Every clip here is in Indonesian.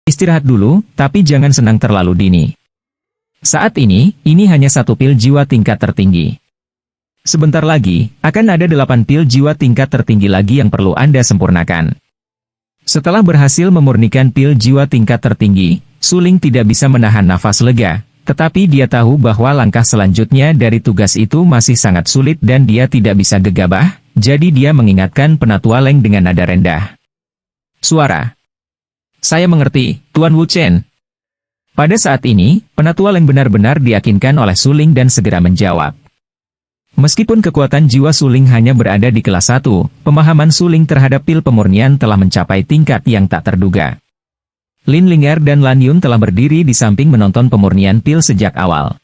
Istirahat dulu, tapi jangan senang terlalu dini. Saat ini hanya satu pil jiwa tingkat tertinggi. Sebentar lagi, akan ada 8 pil jiwa tingkat tertinggi lagi yang perlu Anda sempurnakan. Setelah berhasil memurnikan pil jiwa tingkat tertinggi, Suling tidak bisa menahan nafas lega, tetapi dia tahu bahwa langkah selanjutnya dari tugas itu masih sangat sulit dan dia tidak bisa gegabah, jadi dia mengingatkan Penatua Leng dengan nada rendah. Suara. Saya mengerti, Tuan Wu Chen. Pada saat ini, Penatua Leng benar-benar diyakinkan oleh Suling dan segera menjawab. Meskipun kekuatan jiwa Suling hanya berada di kelas 1, pemahaman Suling terhadap pil pemurnian telah mencapai tingkat yang tak terduga. Lin Ling'er dan Lan Yun telah berdiri di samping menonton pemurnian pil sejak awal.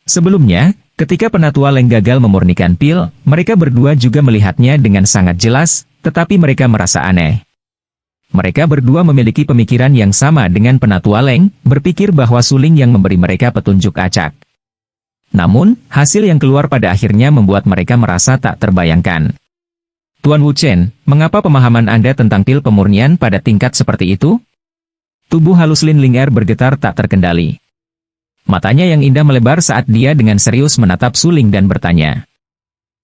Sebelumnya, ketika Penatua Leng gagal memurnikan pil, mereka berdua juga melihatnya dengan sangat jelas, tetapi mereka merasa aneh. Mereka berdua memiliki pemikiran yang sama dengan Penatua Leng, berpikir bahwa Suling yang memberi mereka petunjuk acak. Namun, hasil yang keluar pada akhirnya membuat mereka merasa tak terbayangkan. Tuan Wu Chen, mengapa pemahaman Anda tentang pil pemurnian pada tingkat seperti itu? Tubuh halus Lin Ling'er bergetar tak terkendali. Matanya yang indah melebar saat dia dengan serius menatap Suling dan bertanya.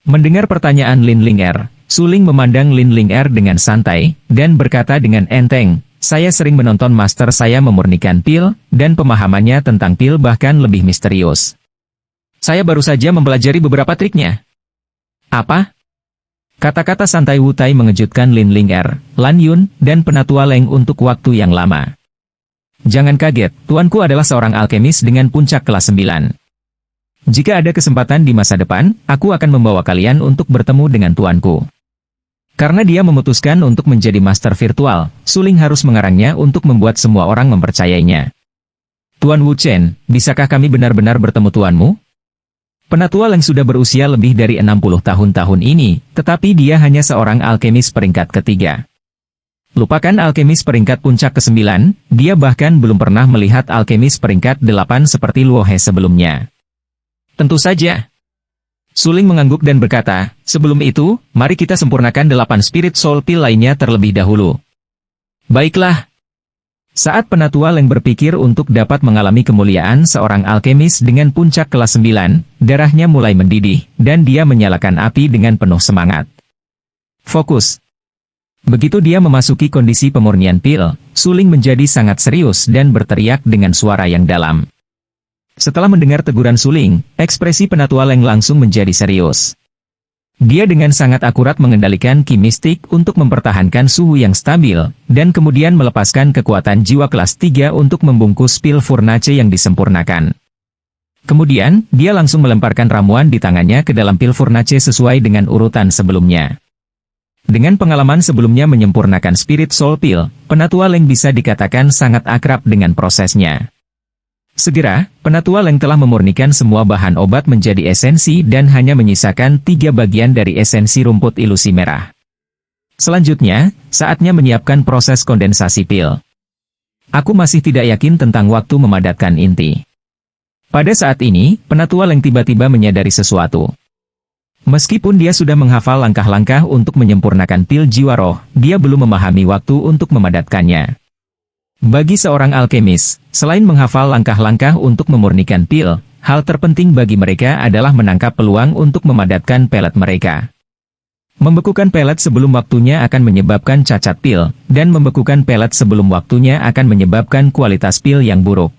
Mendengar pertanyaan Lin Ling'er, Suling memandang Lin Ling'er dengan santai, dan berkata dengan enteng, saya sering menonton master saya memurnikan pil, dan pemahamannya tentang pil bahkan lebih misterius. Saya baru saja mempelajari beberapa triknya. Apa? Kata-kata santai Wu Tai mengejutkan Lin Ling'er, Lan Yun, dan Penatua Leng untuk waktu yang lama. Jangan kaget, tuanku adalah seorang alkemis dengan puncak kelas 9. Jika ada kesempatan di masa depan, aku akan membawa kalian untuk bertemu dengan tuanku. Karena dia memutuskan untuk menjadi master virtual, Suling harus mengarangnya untuk membuat semua orang mempercayainya. Tuan Wu Chen, bisakah kami benar-benar bertemu tuanmu? Penatua Leng sudah berusia lebih dari 60 tahun ini, tetapi dia hanya seorang alkemis peringkat ketiga. Lupakan alkemis peringkat puncak ke-9, dia bahkan belum pernah melihat alkemis peringkat 8 seperti Luo He sebelumnya. Tentu saja. Suling mengangguk dan berkata, sebelum itu, mari kita sempurnakan 8 Spirit Soul Pill lainnya terlebih dahulu. Baiklah. Saat Penatua Leng berpikir untuk dapat mengalami kemuliaan seorang alkemis dengan puncak kelas 9, darahnya mulai mendidih, dan dia menyalakan api dengan penuh semangat. Fokus. Begitu dia memasuki kondisi pemurnian pil, Suling menjadi sangat serius dan berteriak dengan suara yang dalam. Setelah mendengar teguran Suling, ekspresi Penatua Leng langsung menjadi serius. Dia dengan sangat akurat mengendalikan ki mistik untuk mempertahankan suhu yang stabil, dan kemudian melepaskan kekuatan jiwa kelas 3 untuk membungkus pil Furnace yang disempurnakan. Kemudian, dia langsung melemparkan ramuan di tangannya ke dalam pil Furnace sesuai dengan urutan sebelumnya. Dengan pengalaman sebelumnya menyempurnakan Spirit Soul Pill, Penatua Leng bisa dikatakan sangat akrab dengan prosesnya. Segera, Penatua Leng telah memurnikan semua bahan obat menjadi esensi dan hanya menyisakan 3 bagian dari esensi rumput ilusi merah. Selanjutnya, saatnya menyiapkan proses kondensasi pil. Aku masih tidak yakin tentang waktu memadatkan inti. Pada saat ini, Penatua Leng tiba-tiba menyadari sesuatu. Meskipun dia sudah menghafal langkah-langkah untuk menyempurnakan pil jiwa roh, dia belum memahami waktu untuk memadatkannya. Bagi seorang alkemis, selain menghafal langkah-langkah untuk memurnikan pil, hal terpenting bagi mereka adalah menangkap peluang untuk memadatkan pelet mereka. Membekukan pelet sebelum waktunya akan menyebabkan cacat pil, dan membekukan pelet sebelum waktunya akan menyebabkan kualitas pil yang buruk.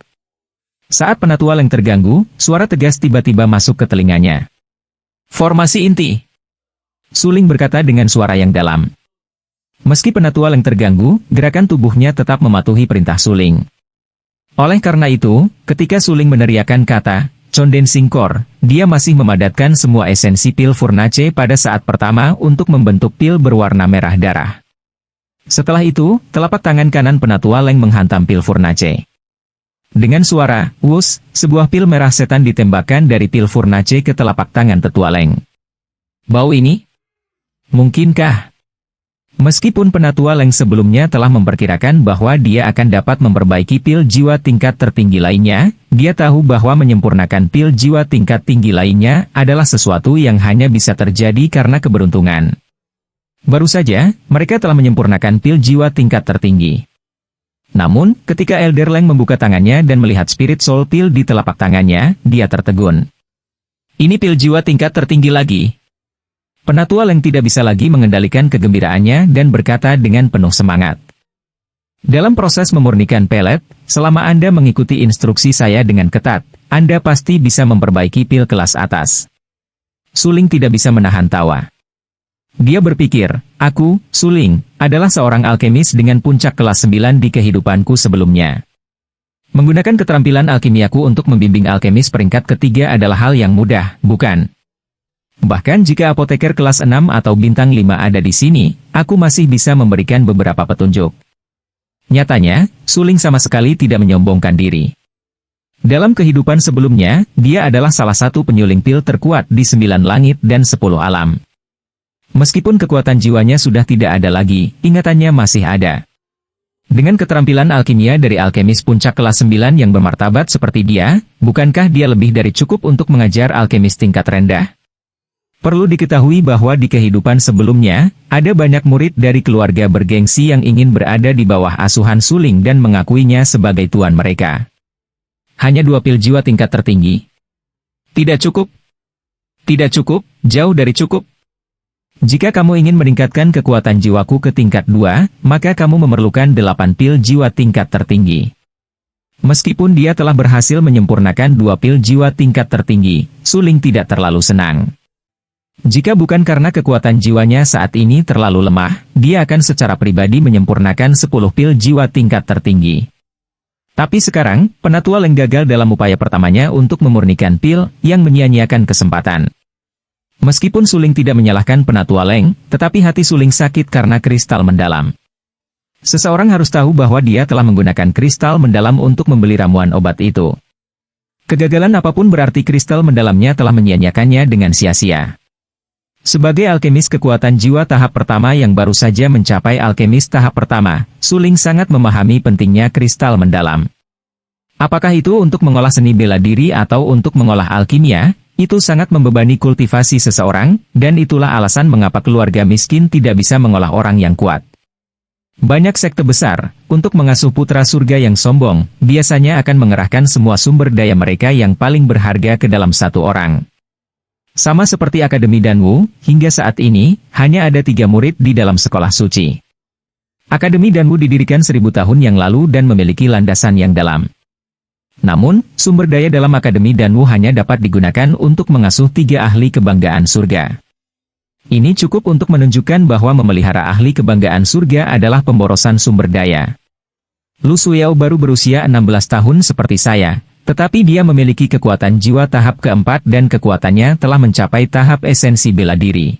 Saat Penatua Leng terganggu, suara tegas tiba-tiba masuk ke telinganya. Formasi inti. Suling berkata dengan suara yang dalam. Meski Penatua Leng terganggu, gerakan tubuhnya tetap mematuhi perintah Suling. Oleh karena itu, ketika Suling meneriakkan kata, Condensing Core, dia masih memadatkan semua esensi pil Furnace pada saat pertama untuk membentuk pil berwarna merah darah. Setelah itu, telapak tangan kanan Penatua Leng menghantam pil Furnace. Dengan suara, wus, sebuah pil merah setan ditembakkan dari pil Furnace ke telapak tangan Tetua Leng. Bau ini? Mungkinkah? Meskipun Penatua Leng sebelumnya telah memperkirakan bahwa dia akan dapat memperbaiki pil jiwa tingkat tertinggi lainnya, dia tahu bahwa menyempurnakan pil jiwa tingkat tinggi lainnya adalah sesuatu yang hanya bisa terjadi karena keberuntungan. Baru saja, mereka telah menyempurnakan pil jiwa tingkat tertinggi. Namun, ketika Elder Leng membuka tangannya dan melihat Spirit Soul Pill di telapak tangannya, dia tertegun. Ini pil jiwa tingkat tertinggi lagi. Penatua Leng tidak bisa lagi mengendalikan kegembiraannya dan berkata dengan penuh semangat. Dalam proses memurnikan pelet, selama Anda mengikuti instruksi saya dengan ketat, Anda pasti bisa memperbaiki pil kelas atas. Suling tidak bisa menahan tawa. Dia berpikir, aku, Suling, adalah seorang alkemis dengan puncak kelas 9 di kehidupanku sebelumnya. Menggunakan keterampilan alkimiaku untuk membimbing alkemis peringkat ketiga adalah hal yang mudah, bukan? Bahkan jika apoteker kelas 6 atau bintang 5 ada di sini, aku masih bisa memberikan beberapa petunjuk. Nyatanya, Suling sama sekali tidak menyombongkan diri. Dalam kehidupan sebelumnya, dia adalah salah satu penyuling pil terkuat di 9 langit dan 10 alam. Meskipun kekuatan jiwanya sudah tidak ada lagi, ingatannya masih ada. Dengan keterampilan alkimia dari alkemis puncak kelas 9 yang bermartabat seperti dia, bukankah dia lebih dari cukup untuk mengajar alkemis tingkat rendah? Perlu diketahui bahwa di kehidupan sebelumnya, ada banyak murid dari keluarga bergengsi yang ingin berada di bawah asuhan Suling dan mengakuinya sebagai tuan mereka. Hanya 2 pil jiwa tingkat tertinggi. Tidak cukup. Tidak cukup, jauh dari cukup. Jika kamu ingin meningkatkan kekuatan jiwaku ke tingkat 2, maka kamu memerlukan 8 pil jiwa tingkat tertinggi. Meskipun dia telah berhasil menyempurnakan 2 pil jiwa tingkat tertinggi, Suling tidak terlalu senang. Jika bukan karena kekuatan jiwanya saat ini terlalu lemah, dia akan secara pribadi menyempurnakan 10 pil jiwa tingkat tertinggi. Tapi sekarang, Penatua Leng gagal dalam upaya pertamanya untuk memurnikan pil, yang menyia-nyiakan kesempatan. Meskipun Suling tidak menyalahkan Penatua Leng, tetapi hati Suling sakit karena kristal mendalam. Seseorang harus tahu bahwa dia telah menggunakan kristal mendalam untuk membeli ramuan obat itu. Kegagalan apapun berarti kristal mendalamnya telah menyia-nyiakannya dengan sia-sia. Sebagai alkemis kekuatan jiwa tahap pertama yang baru saja mencapai alkemis tahap pertama, Suling sangat memahami pentingnya kristal mendalam. Apakah itu untuk mengolah seni bela diri atau untuk mengolah alkimia? Itu sangat membebani kultivasi seseorang, dan itulah alasan mengapa keluarga miskin tidak bisa mengolah orang yang kuat. Banyak sekte besar, untuk mengasuh putra surga yang sombong, biasanya akan mengerahkan semua sumber daya mereka yang paling berharga ke dalam satu orang. Sama seperti Akademi Danwu, hingga saat ini, hanya ada 3 murid di dalam sekolah suci. Akademi Danwu didirikan 1000 tahun yang lalu dan memiliki landasan yang dalam. Namun, sumber daya dalam Akademi Danwu hanya dapat digunakan untuk mengasuh 3 ahli kebanggaan surga. Ini cukup untuk menunjukkan bahwa memelihara ahli kebanggaan surga adalah pemborosan sumber daya. Lu Suyao baru berusia 16 tahun seperti saya, tetapi dia memiliki kekuatan jiwa tahap keempat dan kekuatannya telah mencapai tahap esensi bela diri.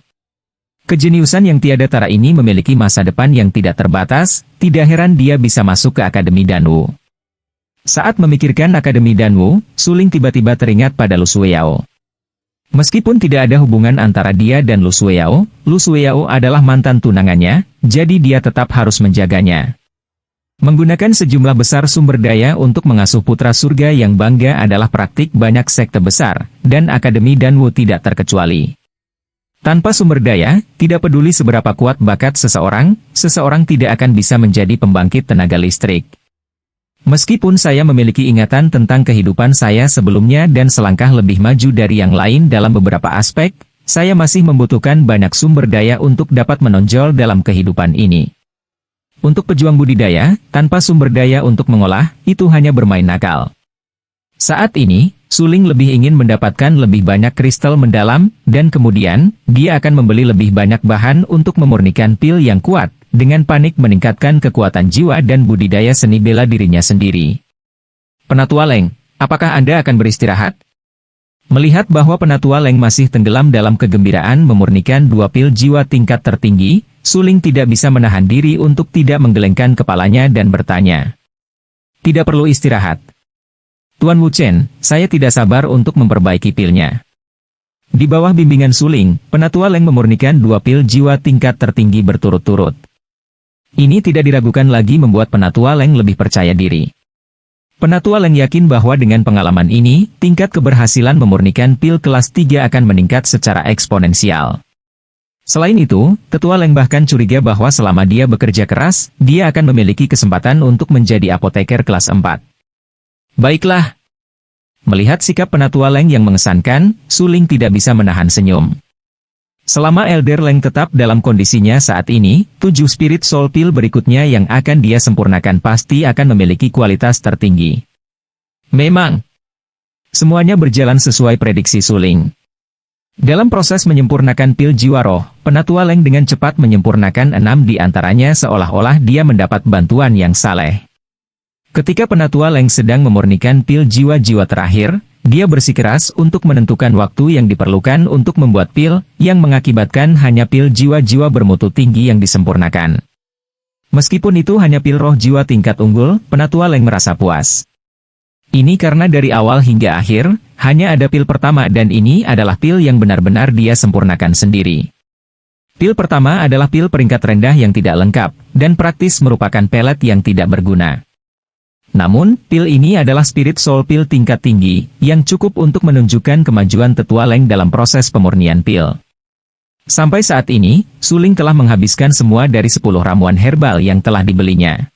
Kejeniusan yang tiada tara ini memiliki masa depan yang tidak terbatas, tidak heran dia bisa masuk ke Akademi Danwu. Saat memikirkan Akademi Danwu, Suling tiba-tiba teringat pada Lu Suyao. Meskipun tidak ada hubungan antara dia dan Lu Suyao adalah mantan tunangannya, jadi dia tetap harus menjaganya. Menggunakan sejumlah besar sumber daya untuk mengasuh putra surga yang bangga adalah praktik banyak sekte besar, dan Akademi Danwu tidak terkecuali. Tanpa sumber daya, tidak peduli seberapa kuat bakat seseorang tidak akan bisa menjadi pembangkit tenaga listrik. Meskipun saya memiliki ingatan tentang kehidupan saya sebelumnya dan selangkah lebih maju dari yang lain dalam beberapa aspek, saya masih membutuhkan banyak sumber daya untuk dapat menonjol dalam kehidupan ini. Untuk pejuang budidaya, tanpa sumber daya untuk mengolah, itu hanya bermain nakal. Saat ini, Suling lebih ingin mendapatkan lebih banyak kristal mendalam, dan kemudian, dia akan membeli lebih banyak bahan untuk memurnikan pil yang kuat, dengan panik meningkatkan kekuatan jiwa dan budidaya seni bela dirinya sendiri. Penatua Leng, apakah Anda akan beristirahat? Melihat bahwa Penatua Leng masih tenggelam dalam kegembiraan memurnikan 2 pil jiwa tingkat tertinggi, Suling tidak bisa menahan diri untuk tidak menggelengkan kepalanya dan bertanya. Tidak perlu istirahat. Tuan Wu Chen, saya tidak sabar untuk memperbaiki pilnya. Di bawah bimbingan Suling, Penatua Leng memurnikan 2 pil jiwa tingkat tertinggi berturut-turut. Ini tidak diragukan lagi membuat Penatua Leng lebih percaya diri. Penatua Leng yakin bahwa dengan pengalaman ini, tingkat keberhasilan memurnikan pil kelas 3 akan meningkat secara eksponensial. Selain itu, Tetua Leng bahkan curiga bahwa selama dia bekerja keras, dia akan memiliki kesempatan untuk menjadi apoteker kelas 4. Baiklah. Melihat sikap Penatua Leng yang mengesankan, Suling tidak bisa menahan senyum. Selama Elder Leng tetap dalam kondisinya saat ini, 7 Spirit Soul Pill berikutnya yang akan dia sempurnakan pasti akan memiliki kualitas tertinggi. Memang, semuanya berjalan sesuai prediksi Suling. Dalam proses menyempurnakan pil jiwa roh, Penatua Leng dengan cepat menyempurnakan 6 di antaranya seolah-olah dia mendapat bantuan yang saleh. Ketika Penatua Leng sedang memurnikan pil jiwa-jiwa terakhir, dia bersikeras untuk menentukan waktu yang diperlukan untuk membuat pil, yang mengakibatkan hanya pil jiwa-jiwa bermutu tinggi yang disempurnakan. Meskipun itu hanya pil roh jiwa tingkat unggul, Penatua Leng merasa puas. Ini karena dari awal hingga akhir, hanya ada pil pertama dan ini adalah pil yang benar-benar dia sempurnakan sendiri. Pil pertama adalah pil peringkat rendah yang tidak lengkap, dan praktis merupakan pelet yang tidak berguna. Namun, pil ini adalah Spirit Soul Pill tingkat tinggi, yang cukup untuk menunjukkan kemajuan Tetua Leng dalam proses pemurnian pil. Sampai saat ini, Suling telah menghabiskan semua dari 10 ramuan herbal yang telah dibelinya.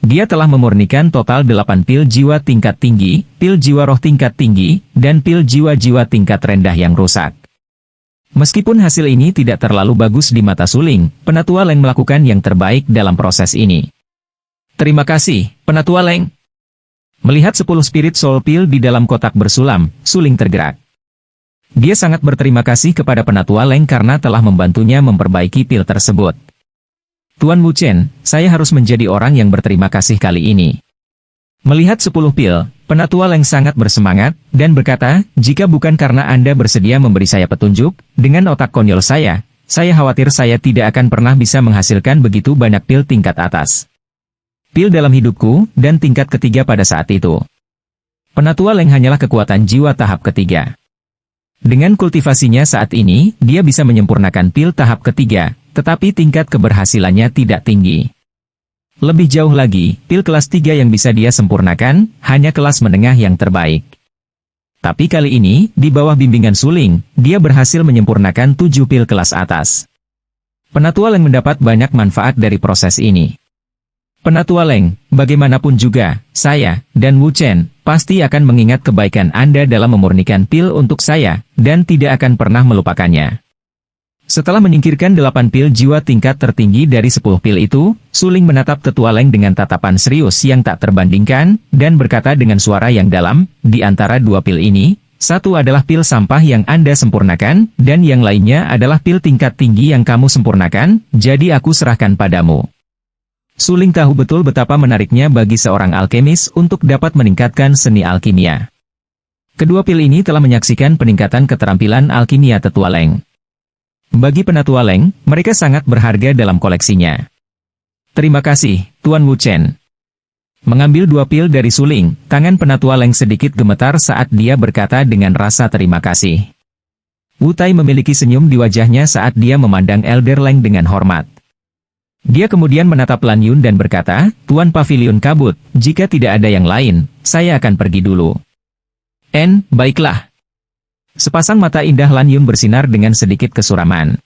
Dia telah memurnikan total 8 pil jiwa tingkat tinggi, pil jiwa roh tingkat tinggi, dan pil jiwa-jiwa tingkat rendah yang rusak. Meskipun hasil ini tidak terlalu bagus di mata Suling, Penatua Leng melakukan yang terbaik dalam proses ini. Terima kasih, Penatua Leng. Melihat 10 Spirit Soul Pill di dalam kotak bersulam, Suling tergerak. Dia sangat berterima kasih kepada Penatua Leng karena telah membantunya memperbaiki pil tersebut. Tuan Wu Chen, saya harus menjadi orang yang berterima kasih kali ini. Melihat 10 pil, Penatua Leng sangat bersemangat, dan berkata, jika bukan karena Anda bersedia memberi saya petunjuk, dengan otak konyol saya khawatir saya tidak akan pernah bisa menghasilkan begitu banyak pil tingkat atas. Pil dalam hidupku, dan tingkat ketiga pada saat itu. Penatua Leng hanyalah kekuatan jiwa tahap ketiga. Dengan kultivasinya saat ini, dia bisa menyempurnakan pil tahap ketiga, tetapi tingkat keberhasilannya tidak tinggi. Lebih jauh lagi, pil kelas 3 yang bisa dia sempurnakan, hanya kelas menengah yang terbaik. Tapi kali ini, di bawah bimbingan Suling, dia berhasil menyempurnakan 7 pil kelas atas. Penatua Leng mendapat banyak manfaat dari proses ini. Penatua Leng, bagaimanapun juga, saya, dan Wu Chen, pasti akan mengingat kebaikan Anda dalam memurnikan pil untuk saya, dan tidak akan pernah melupakannya. Setelah menyingkirkan 8 pil jiwa tingkat tertinggi dari 10 pil itu, Suling menatap Tetua Leng dengan tatapan serius yang tak terbandingkan, dan berkata dengan suara yang dalam, di antara 2 pil ini, satu adalah pil sampah yang Anda sempurnakan, dan yang lainnya adalah pil tingkat tinggi yang kamu sempurnakan, jadi aku serahkan padamu. Suling tahu betul betapa menariknya bagi seorang alkemis untuk dapat meningkatkan seni alkimia. Kedua pil ini telah menyaksikan peningkatan keterampilan alkimia Tetua Leng. Bagi Penatua Leng, mereka sangat berharga dalam koleksinya. Terima kasih, Tuan Wu Chen. Mengambil 2 pil dari Suling, tangan Penatua Leng sedikit gemetar saat dia berkata dengan rasa terima kasih. Wu Tai memiliki senyum di wajahnya saat dia memandang Elder Leng dengan hormat. Dia kemudian menatap Lan Yun dan berkata, Tuan Pavilion Kabut, jika tidak ada yang lain, saya akan pergi dulu. Baiklah. Sepasang mata indah Lan Yun bersinar dengan sedikit kesuraman.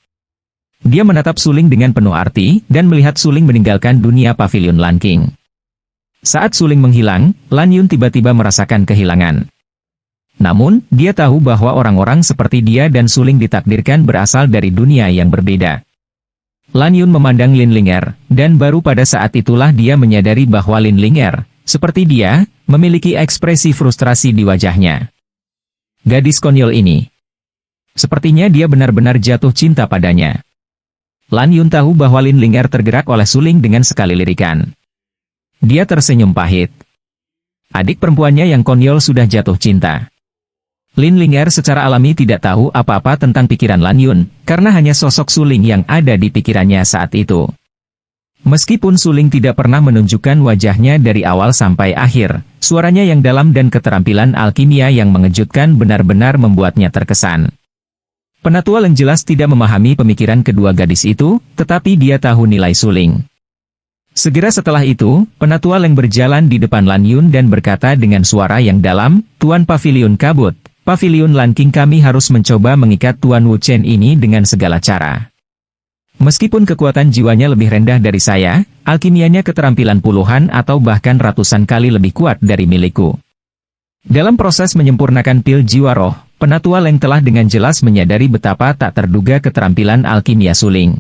Dia menatap Suling dengan penuh arti, dan melihat Suling meninggalkan dunia Pavilion Lan King. Saat Suling menghilang, Lan Yun tiba-tiba merasakan kehilangan. Namun, dia tahu bahwa orang-orang seperti dia dan Suling ditakdirkan berasal dari dunia yang berbeda. Lan Yun memandang Lin Linger, dan baru pada saat itulah dia menyadari bahwa Lin Linger, seperti dia, memiliki ekspresi frustrasi di wajahnya. Gadis konyol ini. Sepertinya dia benar-benar jatuh cinta padanya. Lan Yun tahu bahwa Lin Linger tergerak oleh Suling dengan sekali lirikan. Dia tersenyum pahit. Adik perempuannya yang konyol sudah jatuh cinta. Lin Linger secara alami tidak tahu apa-apa tentang pikiran Lan Yun, karena hanya sosok Suling yang ada di pikirannya saat itu. Meskipun Suling tidak pernah menunjukkan wajahnya dari awal sampai akhir, suaranya yang dalam dan keterampilan alkimia yang mengejutkan benar-benar membuatnya terkesan. Penatua Leng jelas tidak memahami pemikiran kedua gadis itu, tetapi dia tahu nilai Suling. Segera setelah itu, Penatua Leng berjalan di depan Lan Yun dan berkata dengan suara yang dalam, "Tuan Paviliun Kabut, Paviliun Lanking, kami harus mencoba mengikat Tuan Wu Chen ini dengan segala cara. Meskipun kekuatan jiwanya lebih rendah dari saya, alkimianya keterampilan puluhan atau bahkan ratusan kali lebih kuat dari milikku. Dalam proses menyempurnakan pil jiwa roh, Penatua Leng telah dengan jelas menyadari betapa tak terduga keterampilan alkimia Suling.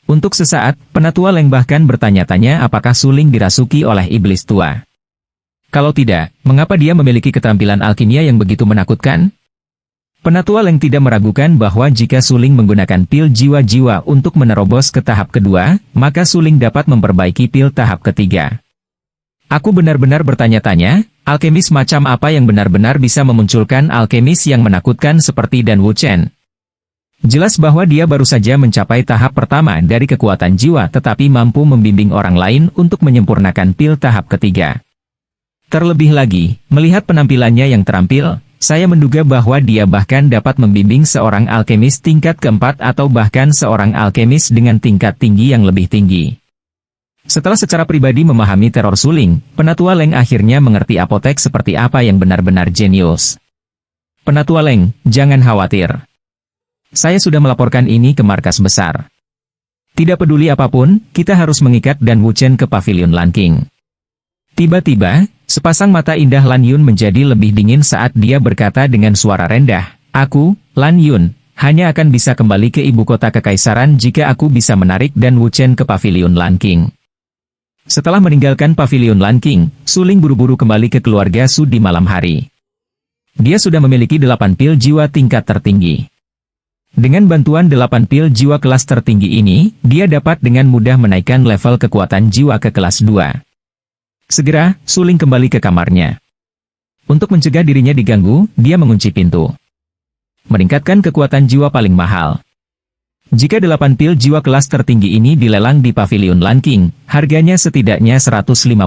Untuk sesaat, Penatua Leng bahkan bertanya-tanya apakah Suling dirasuki oleh iblis tua. Kalau tidak, mengapa dia memiliki keterampilan alkimia yang begitu menakutkan? Penatua Leng tidak meragukan bahwa jika Suling menggunakan pil jiwa-jiwa untuk menerobos ke tahap kedua, maka Suling dapat memperbaiki pil tahap ketiga. Aku benar-benar bertanya-tanya, alkemis macam apa yang benar-benar bisa memunculkan alkemis yang menakutkan seperti Dan Wu Chen? Jelas bahwa dia baru saja mencapai tahap pertama dari kekuatan jiwa tetapi mampu membimbing orang lain untuk menyempurnakan pil tahap ketiga. Terlebih lagi, melihat penampilannya yang terampil, saya menduga bahwa dia bahkan dapat membimbing seorang alkemis tingkat keempat atau bahkan seorang alkemis dengan tingkat tinggi yang lebih tinggi. Setelah secara pribadi memahami teror Suling, Penatua Leng akhirnya mengerti apotek seperti apa yang benar-benar jenius. Penatua Leng, jangan khawatir. Saya sudah melaporkan ini ke markas besar. Tidak peduli apapun, kita harus mengikat Dan Wu Chen ke Paviliun Lanking. Tiba-tiba, sepasang mata indah Lan Yun menjadi lebih dingin saat dia berkata dengan suara rendah, "Aku, Lan Yun, hanya akan bisa kembali ke ibu kota kekaisaran jika aku bisa menarik Dan Wu Chen ke Paviliun Lanking." Setelah meninggalkan Paviliun Lanking, Suling buru-buru kembali ke keluarga Su di malam hari. Dia sudah memiliki 8 pil jiwa tingkat tertinggi. Dengan bantuan 8 pil jiwa kelas tertinggi ini, dia dapat dengan mudah menaikkan level kekuatan jiwa ke kelas 2. Segera, Suling kembali ke kamarnya. Untuk mencegah dirinya diganggu, dia mengunci pintu. Meningkatkan kekuatan jiwa paling mahal. Jika 8 pil jiwa kelas tertinggi ini dilelang di Paviliun Lanking, harganya setidaknya 150.000.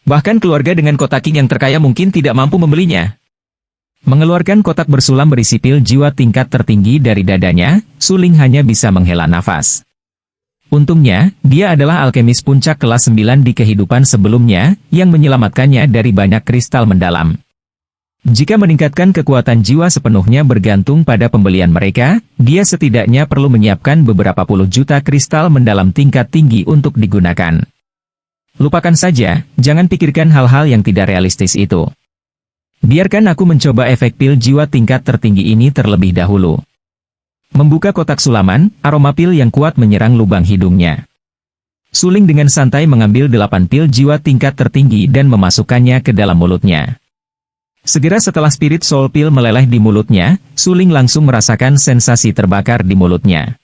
Bahkan keluarga dengan kotak king yang terkaya mungkin tidak mampu membelinya. Mengeluarkan kotak bersulam berisi pil jiwa tingkat tertinggi dari dadanya, Suling hanya bisa menghela nafas. Untungnya, dia adalah alkemis puncak kelas 9 di kehidupan sebelumnya, yang menyelamatkannya dari banyak kristal mendalam. Jika meningkatkan kekuatan jiwa sepenuhnya bergantung pada pembelian mereka, dia setidaknya perlu menyiapkan beberapa puluh juta kristal mendalam tingkat tinggi untuk digunakan. Lupakan saja, jangan pikirkan hal-hal yang tidak realistis itu. Biarkan aku mencoba efek pil jiwa tingkat tertinggi ini terlebih dahulu. Membuka kotak sulaman, aroma pil yang kuat menyerang lubang hidungnya. Suling dengan santai mengambil 8 pil jiwa tingkat tertinggi dan memasukkannya ke dalam mulutnya. Segera setelah spirit soul pil meleleh di mulutnya, Suling langsung merasakan sensasi terbakar di mulutnya.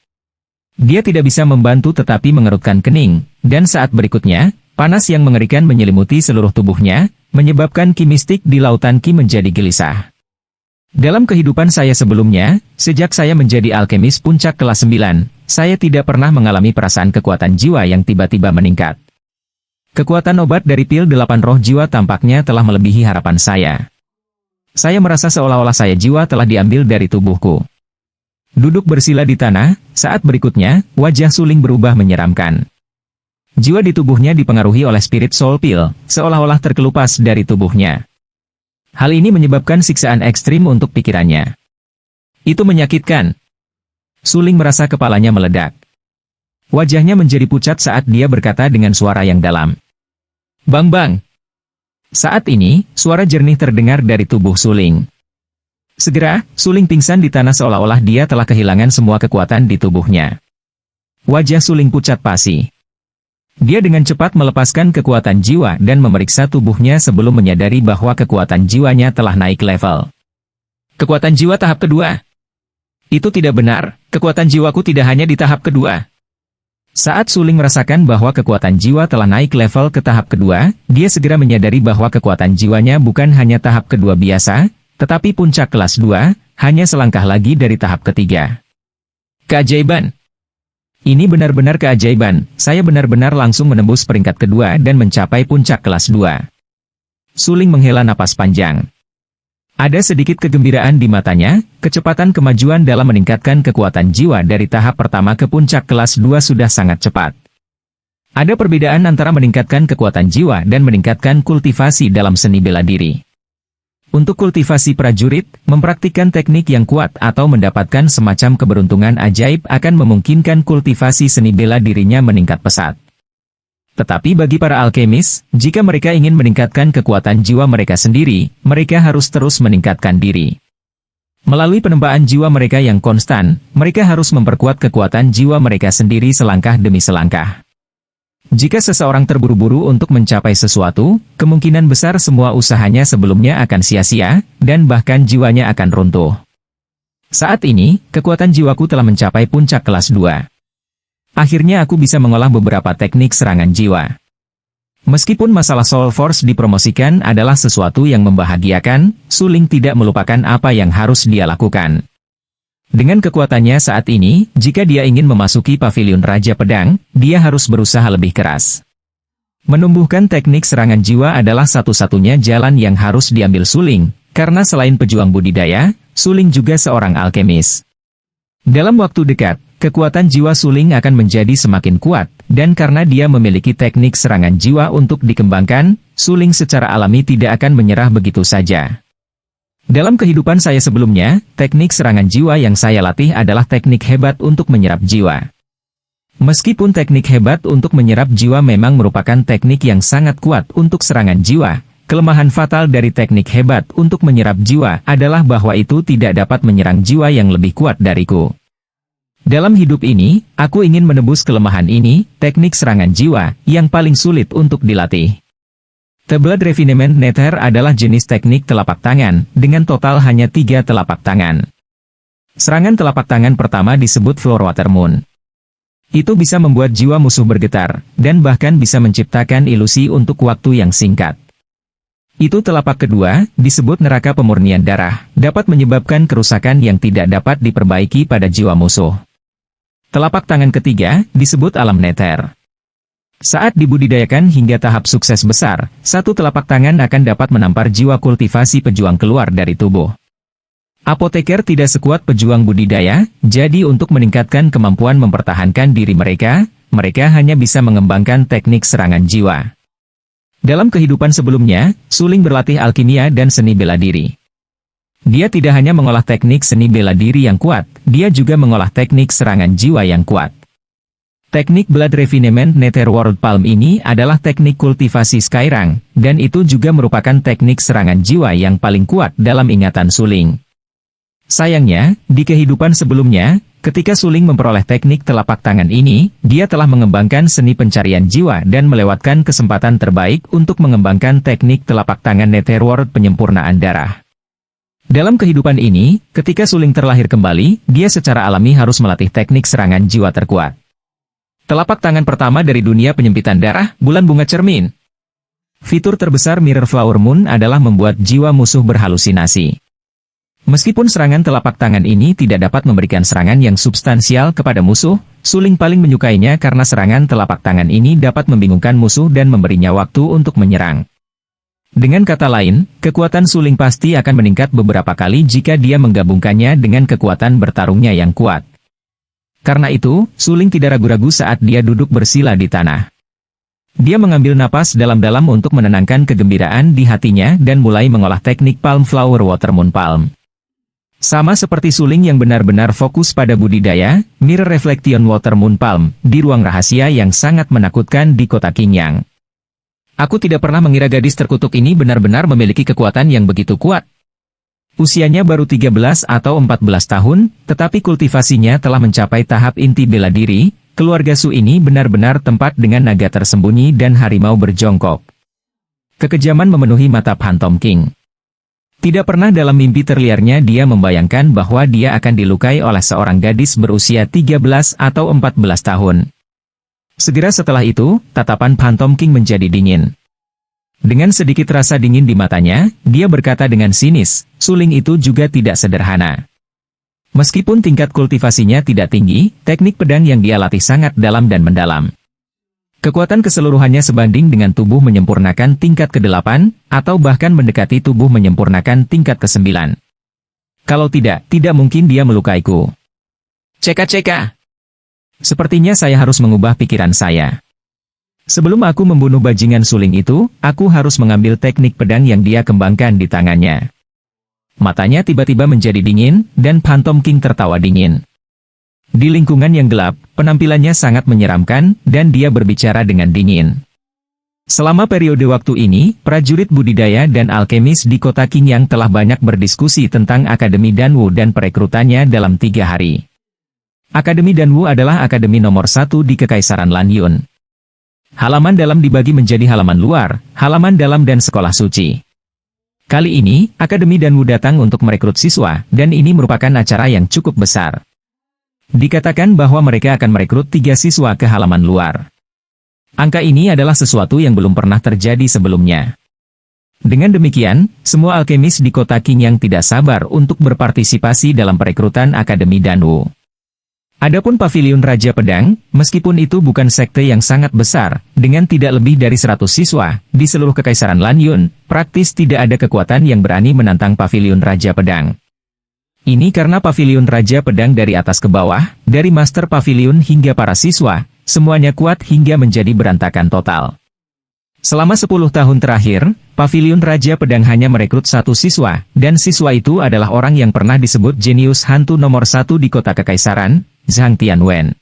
Dia tidak bisa membantu tetapi mengerutkan kening, dan saat berikutnya, panas yang mengerikan menyelimuti seluruh tubuhnya, menyebabkan ki mistik di lautan ki menjadi gelisah. Dalam kehidupan saya sebelumnya, sejak saya menjadi alkemis puncak kelas 9, saya tidak pernah mengalami perasaan kekuatan jiwa yang tiba-tiba meningkat. Kekuatan obat dari pil 8 roh jiwa tampaknya telah melebihi harapan saya. Saya merasa seolah-olah saya jiwa telah diambil dari tubuhku. Duduk bersila di tanah, saat berikutnya, wajah Suling berubah menyeramkan. Jiwa di tubuhnya dipengaruhi oleh spirit soul pil, seolah-olah terkelupas dari tubuhnya. Hal ini menyebabkan siksaan ekstrim untuk pikirannya. Itu menyakitkan. Suling merasa kepalanya meledak. Wajahnya menjadi pucat saat dia berkata dengan suara yang dalam. "Bang bang." Saat ini, suara jernih terdengar dari tubuh Suling. Segera, Suling pingsan di tanah seolah-olah dia telah kehilangan semua kekuatan di tubuhnya. Wajah Suling pucat pasi. Dia dengan cepat melepaskan kekuatan jiwa dan memeriksa tubuhnya sebelum menyadari bahwa kekuatan jiwanya telah naik level. Kekuatan jiwa tahap kedua. Itu tidak benar, kekuatan jiwaku tidak hanya di tahap kedua. Saat Suling merasakan bahwa kekuatan jiwa telah naik level ke tahap kedua, dia segera menyadari bahwa kekuatan jiwanya bukan hanya tahap kedua biasa, tetapi puncak kelas 2, hanya selangkah lagi dari tahap ketiga. Keajaiban! Ini benar-benar keajaiban, saya benar-benar langsung menembus peringkat kedua dan mencapai puncak kelas 2. Suling menghela napas panjang. Ada sedikit kegembiraan di matanya, kecepatan kemajuan dalam meningkatkan kekuatan jiwa dari tahap pertama ke puncak kelas 2 sudah sangat cepat. Ada perbedaan antara meningkatkan kekuatan jiwa dan meningkatkan kultivasi dalam seni bela diri. Untuk kultivasi prajurit, mempraktikkan teknik yang kuat atau mendapatkan semacam keberuntungan ajaib akan memungkinkan kultivasi seni bela dirinya meningkat pesat. Tetapi bagi para alkemis, jika mereka ingin meningkatkan kekuatan jiwa mereka sendiri, mereka harus terus meningkatkan diri. Melalui penempaan jiwa mereka yang konstan, mereka harus memperkuat kekuatan jiwa mereka sendiri selangkah demi selangkah. Jika seseorang terburu-buru untuk mencapai sesuatu, kemungkinan besar semua usahanya sebelumnya akan sia-sia, dan bahkan jiwanya akan runtuh. Saat ini, kekuatan jiwaku telah mencapai puncak kelas 2. Akhirnya aku bisa mengolah beberapa teknik serangan jiwa. Meskipun masalah Soul Force dipromosikan adalah sesuatu yang membahagiakan, Suling tidak melupakan apa yang harus dia lakukan. Dengan kekuatannya saat ini, jika dia ingin memasuki pavilion Raja Pedang, dia harus berusaha lebih keras. Menumbuhkan teknik serangan jiwa adalah satu-satunya jalan yang harus diambil Suling, karena selain pejuang budidaya, Suling juga seorang alkemis. Dalam waktu dekat, kekuatan jiwa Suling akan menjadi semakin kuat, dan karena dia memiliki teknik serangan jiwa untuk dikembangkan, Suling secara alami tidak akan menyerah begitu saja. Dalam kehidupan saya sebelumnya, teknik serangan jiwa yang saya latih adalah teknik hebat untuk menyerap jiwa. Meskipun teknik hebat untuk menyerap jiwa memang merupakan teknik yang sangat kuat untuk serangan jiwa, kelemahan fatal dari teknik hebat untuk menyerap jiwa adalah bahwa itu tidak dapat menyerang jiwa yang lebih kuat dariku. Dalam hidup ini, aku ingin menebus kelemahan ini, teknik serangan jiwa, yang paling sulit untuk dilatih. The Blood Refinement Nether adalah jenis teknik telapak tangan, dengan total hanya 3 telapak tangan. Serangan telapak tangan pertama disebut Floor Water Moon. Itu bisa membuat jiwa musuh bergetar, dan bahkan bisa menciptakan ilusi untuk waktu yang singkat. Itu telapak kedua, disebut neraka pemurnian darah, dapat menyebabkan kerusakan yang tidak dapat diperbaiki pada jiwa musuh. Telapak tangan ketiga, disebut alam nether. Saat dibudidayakan hingga tahap sukses besar, satu telapak tangan akan dapat menampar jiwa kultivasi pejuang keluar dari tubuh. Apoteker tidak sekuat pejuang budidaya, jadi untuk meningkatkan kemampuan mempertahankan diri mereka, mereka hanya bisa mengembangkan teknik serangan jiwa. Dalam kehidupan sebelumnya, Suling berlatih alkimia dan seni bela diri. Dia tidak hanya mengolah teknik seni bela diri yang kuat, dia juga mengolah teknik serangan jiwa yang kuat. Teknik Blood Refinement Nether World Palm ini adalah teknik kultivasi Skyrang, dan itu juga merupakan teknik serangan jiwa yang paling kuat dalam ingatan Suling. Sayangnya, di kehidupan sebelumnya, ketika Suling memperoleh teknik telapak tangan ini, dia telah mengembangkan seni pencarian jiwa dan melewatkan kesempatan terbaik untuk mengembangkan teknik telapak tangan Netherworld penyempurnaan darah. Dalam kehidupan ini, ketika Suling terlahir kembali, dia secara alami harus melatih teknik serangan jiwa terkuat. Telapak tangan pertama dari dunia penyempitan darah, bulan bunga cermin. Fitur terbesar Mirror Flower Moon adalah membuat jiwa musuh berhalusinasi. Meskipun serangan telapak tangan ini tidak dapat memberikan serangan yang substansial kepada musuh, Suling paling menyukainya karena serangan telapak tangan ini dapat membingungkan musuh dan memberinya waktu untuk menyerang. Dengan kata lain, kekuatan Suling pasti akan meningkat beberapa kali jika dia menggabungkannya dengan kekuatan bertarungnya yang kuat. Karena itu, Suling tidak ragu-ragu saat dia duduk bersila di tanah. Dia mengambil napas dalam-dalam untuk menenangkan kegembiraan di hatinya dan mulai mengolah teknik Palm Flower Water Moon Palm. Sama seperti Suling yang benar-benar fokus pada budidaya, Mirror Reflection Water Moon Palm, di ruang rahasia yang sangat menakutkan di kota Qingyang. Aku tidak pernah mengira gadis terkutuk ini benar-benar memiliki kekuatan yang begitu kuat. Usianya baru 13 atau 14 tahun, tetapi kultivasinya telah mencapai tahap inti bela diri. Keluarga Su ini benar-benar tempat dengan naga tersembunyi dan harimau berjongkok. Kekejaman memenuhi mata Phantom King. Tidak pernah dalam mimpi terliarnya dia membayangkan bahwa dia akan dilukai oleh seorang gadis berusia 13 atau 14 tahun. Segera setelah itu, tatapan Phantom King menjadi dingin. Dengan sedikit rasa dingin di matanya, dia berkata dengan sinis, Suling itu juga tidak sederhana. Meskipun tingkat kultivasinya tidak tinggi, teknik pedang yang dia latih sangat dalam dan mendalam. Kekuatan keseluruhannya sebanding dengan tubuh menyempurnakan tingkat ke-8, atau bahkan mendekati tubuh menyempurnakan tingkat ke-9. Kalau tidak mungkin dia melukaiku. Ceka. Sepertinya saya harus mengubah pikiran saya. Sebelum aku membunuh bajingan suling itu, aku harus mengambil teknik pedang yang dia kembangkan di tangannya. Matanya tiba-tiba menjadi dingin, dan Phantom King tertawa dingin. Di lingkungan yang gelap, penampilannya sangat menyeramkan, dan dia berbicara dengan dingin. Selama periode waktu ini, prajurit budidaya dan alkemis di kota Qingyang telah banyak berdiskusi tentang Akademi Danwu dan perekrutannya dalam 3 hari. Akademi Danwu adalah akademi nomor 1 di Kekaisaran Lanyun. Halaman dalam dibagi menjadi halaman luar, halaman dalam dan sekolah suci. Kali ini, Akademi Danwu datang untuk merekrut siswa, dan ini merupakan acara yang cukup besar. Dikatakan bahwa mereka akan merekrut 3 siswa ke halaman luar. Angka ini adalah sesuatu yang belum pernah terjadi sebelumnya. Dengan demikian, semua alkemis di kota Qingyang tidak sabar untuk berpartisipasi dalam perekrutan Akademi Danwu. Adapun Paviliun Raja Pedang, meskipun itu bukan sekte yang sangat besar, dengan tidak lebih dari 100 siswa, di seluruh Kekaisaran Lanyun, praktis tidak ada kekuatan yang berani menantang Paviliun Raja Pedang. Ini karena Paviliun Raja Pedang dari atas ke bawah, dari Master Paviliun hingga para siswa, semuanya kuat hingga menjadi berantakan total. Selama 10 tahun terakhir, Paviliun Raja Pedang hanya merekrut 1 siswa, dan siswa itu adalah orang yang pernah disebut jenius hantu nomor 1 di kota Kekaisaran, Zhang Tianwen.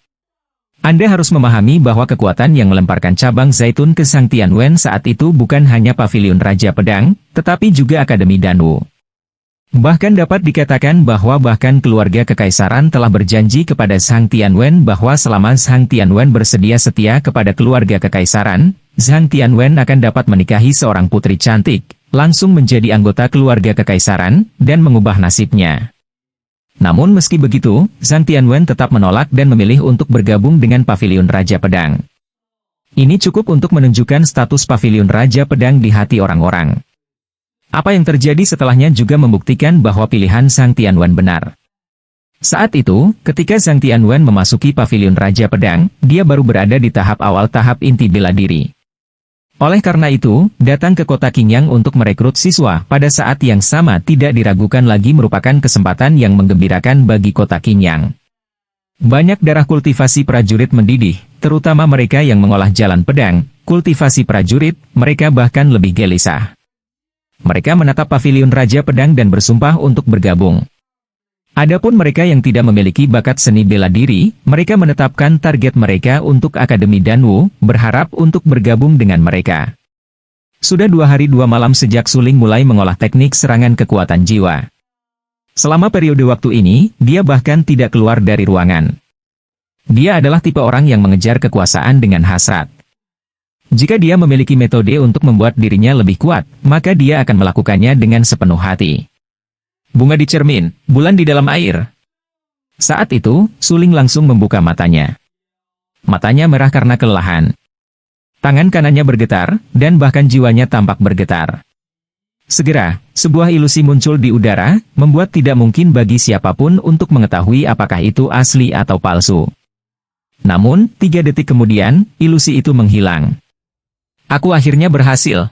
Anda harus memahami bahwa kekuatan yang melemparkan cabang zaitun ke Zhang Tianwen saat itu bukan hanya Paviliun Raja Pedang, tetapi juga Akademi Danwu. Bahkan dapat dikatakan bahwa bahkan keluarga Kekaisaran telah berjanji kepada Zhang Tianwen bahwa selama Zhang Tianwen bersedia setia kepada keluarga Kekaisaran, Zhang Tianwen akan dapat menikahi seorang putri cantik, langsung menjadi anggota keluarga Kekaisaran, dan mengubah nasibnya. Namun meski begitu, Zhang Tianwen tetap menolak dan memilih untuk bergabung dengan Paviliun Raja Pedang. Ini cukup untuk menunjukkan status Paviliun Raja Pedang di hati orang-orang. Apa yang terjadi setelahnya juga membuktikan bahwa pilihan Zhang Tianwen benar. Saat itu, ketika Zhang Tianwen memasuki Paviliun Raja Pedang, dia baru berada di tahap awal tahap inti bela diri. Oleh karena itu, datang ke kota Qingyang untuk merekrut siswa pada saat yang sama tidak diragukan lagi merupakan kesempatan yang menggembirakan bagi kota Qingyang. Banyak darah kultivasi prajurit mendidih, terutama mereka yang mengolah jalan pedang, kultivasi prajurit, mereka bahkan lebih gelisah. Mereka menatap Paviliun Raja Pedang dan bersumpah untuk bergabung. Adapun mereka yang tidak memiliki bakat seni bela diri, mereka menetapkan target mereka untuk Akademi Danwu, berharap untuk bergabung dengan mereka. Sudah 2 hari 2 malam sejak Suling mulai mengolah teknik serangan kekuatan jiwa. Selama periode waktu ini, dia bahkan tidak keluar dari ruangan. Dia adalah tipe orang yang mengejar kekuasaan dengan hasrat. Jika dia memiliki metode untuk membuat dirinya lebih kuat, maka dia akan melakukannya dengan sepenuh hati. Bunga di cermin, bulan di dalam air. Saat itu, Suling langsung membuka matanya. Matanya merah karena kelelahan. Tangan kanannya bergetar, dan bahkan jiwanya tampak bergetar. Segera, sebuah ilusi muncul di udara, membuat tidak mungkin bagi siapapun untuk mengetahui apakah itu asli atau palsu. Namun, 3 detik kemudian, ilusi itu menghilang. Aku akhirnya berhasil.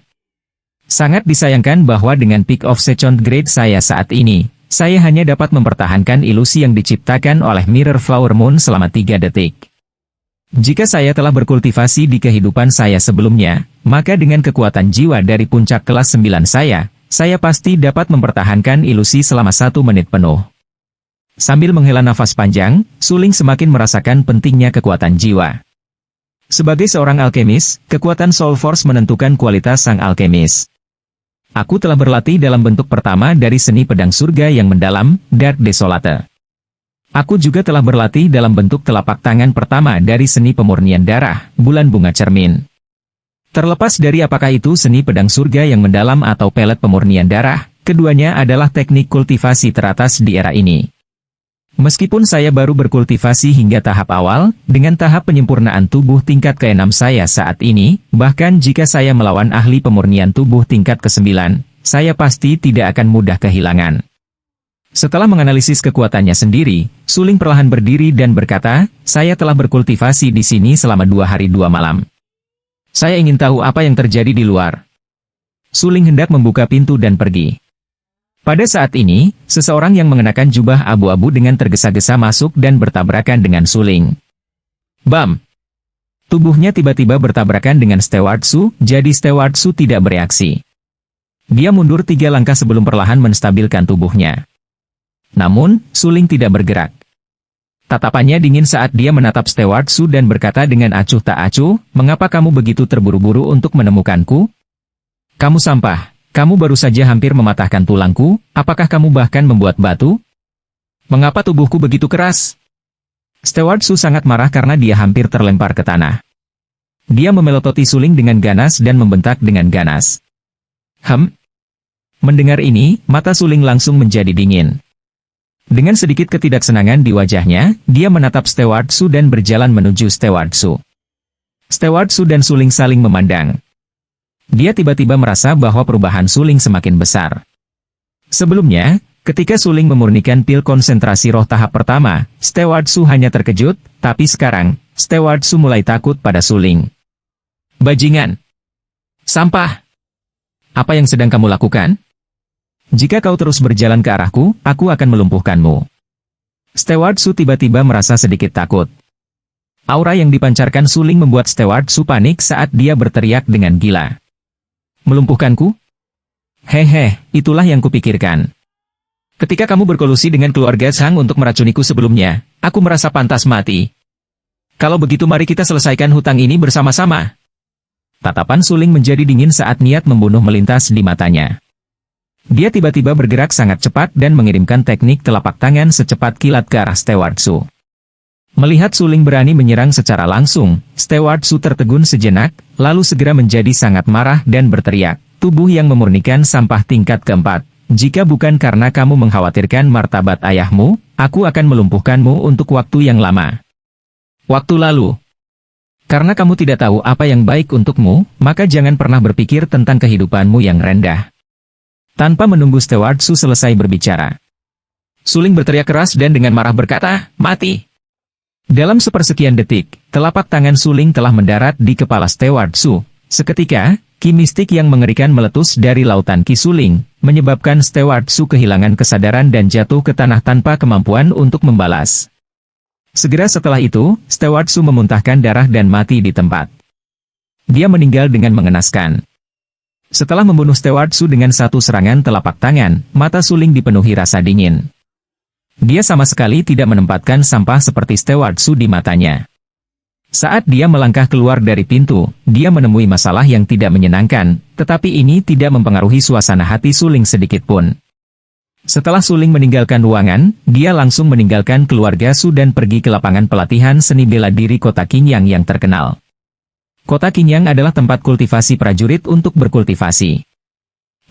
Sangat disayangkan bahwa dengan Peak of Second Grade saya saat ini, saya hanya dapat mempertahankan ilusi yang diciptakan oleh Mirror Flower Moon selama 3 detik. Jika saya telah berkultivasi di kehidupan saya sebelumnya, maka dengan kekuatan jiwa dari puncak kelas 9 saya pasti dapat mempertahankan ilusi selama 1 menit penuh. Sambil menghela nafas panjang, Suling semakin merasakan pentingnya kekuatan jiwa. Sebagai seorang alkemis, kekuatan Soul Force menentukan kualitas sang alkemis. Aku telah berlatih dalam bentuk pertama dari seni pedang surga yang mendalam, Dark Desolate. Aku juga telah berlatih dalam bentuk telapak tangan pertama dari seni pemurnian darah, Bulan Bunga Cermin. Terlepas dari apakah itu seni pedang surga yang mendalam atau pelet pemurnian darah, keduanya adalah teknik kultivasi teratas di era ini. Meskipun saya baru berkultivasi hingga tahap awal, dengan tahap penyempurnaan tubuh tingkat ke-6 saya saat ini, bahkan jika saya melawan ahli pemurnian tubuh tingkat ke-9, saya pasti tidak akan mudah kehilangan. Setelah menganalisis kekuatannya sendiri, Suling perlahan berdiri dan berkata, "Saya telah berkultivasi di sini selama 2 hari 2 malam. Saya ingin tahu apa yang terjadi di luar." Suling hendak membuka pintu dan pergi. Pada saat ini, seseorang yang mengenakan jubah abu-abu dengan tergesa-gesa masuk dan bertabrakan dengan Suling. Bam! Tubuhnya tiba-tiba bertabrakan dengan Steward Su, jadi Steward Su tidak bereaksi. Dia mundur 3 langkah sebelum perlahan menstabilkan tubuhnya. Namun, Suling tidak bergerak. Tatapannya dingin saat dia menatap Steward Su dan berkata dengan acuh tak acuh, "Mengapa kamu begitu terburu-buru untuk menemukanku? Kamu sampah, kamu baru saja hampir mematahkan tulangku, apakah kamu bahkan membuat batu? Mengapa tubuhku begitu keras?" Steward Su sangat marah karena dia hampir terlempar ke tanah. Dia memelototi Suling dengan ganas dan membentak dengan ganas. Mendengar ini, mata Suling langsung menjadi dingin. Dengan sedikit ketidaksenangan di wajahnya, dia menatap Steward Su dan berjalan menuju Steward Su. Steward Su dan Suling saling memandang. Dia tiba-tiba merasa bahwa perubahan Suling semakin besar. Sebelumnya, ketika Suling memurnikan pil konsentrasi roh tahap pertama, Steward Su hanya terkejut, tapi sekarang, Steward Su mulai takut pada Suling. "Bajingan! Sampah! Apa yang sedang kamu lakukan? Jika kau terus berjalan ke arahku, aku akan melumpuhkanmu." Steward Su tiba-tiba merasa sedikit takut. Aura yang dipancarkan Suling membuat Steward Su panik saat dia berteriak dengan gila. "Melumpuhkanku? Hehe, itulah yang kupikirkan. Ketika kamu berkolusi dengan keluarga Sang untuk meracuniku sebelumnya, aku merasa pantas mati. Kalau begitu mari kita selesaikan hutang ini bersama-sama." Tatapan Suling menjadi dingin saat niat membunuh melintas di matanya. Dia tiba-tiba bergerak sangat cepat dan mengirimkan teknik telapak tangan secepat kilat ke arah Steward Su. Melihat Suling berani menyerang secara langsung, Steward Su tertegun sejenak, lalu segera menjadi sangat marah dan berteriak, "Tubuh yang memurnikan sampah tingkat keempat. Jika bukan karena kamu mengkhawatirkan martabat ayahmu, aku akan melumpuhkanmu untuk waktu yang lama. Waktu lalu. Karena kamu tidak tahu apa yang baik untukmu, maka jangan pernah berpikir tentang kehidupanmu yang rendah." Tanpa menunggu Steward Su selesai berbicara, Suling berteriak keras dan dengan marah berkata, "Mati!" Dalam sepersekian detik, telapak tangan Suling telah mendarat di kepala Steward Su. Seketika, ki mistik yang mengerikan meletus dari lautan ki Suling, menyebabkan Steward Su kehilangan kesadaran dan jatuh ke tanah tanpa kemampuan untuk membalas. Segera setelah itu, Steward Su memuntahkan darah dan mati di tempat. Dia meninggal dengan mengenaskan. Setelah membunuh Steward Su dengan satu serangan telapak tangan, mata Suling dipenuhi rasa dingin. Dia sama sekali tidak menempatkan sampah seperti Steward Su di matanya. Saat dia melangkah keluar dari pintu, dia menemui masalah yang tidak menyenangkan, tetapi ini tidak mempengaruhi suasana hati Suling sedikitpun. Setelah Suling meninggalkan ruangan, dia langsung meninggalkan keluarga Su dan pergi ke lapangan pelatihan seni bela diri kota Qingyang yang terkenal. Kota Qingyang adalah tempat kultivasi prajurit untuk berkultivasi.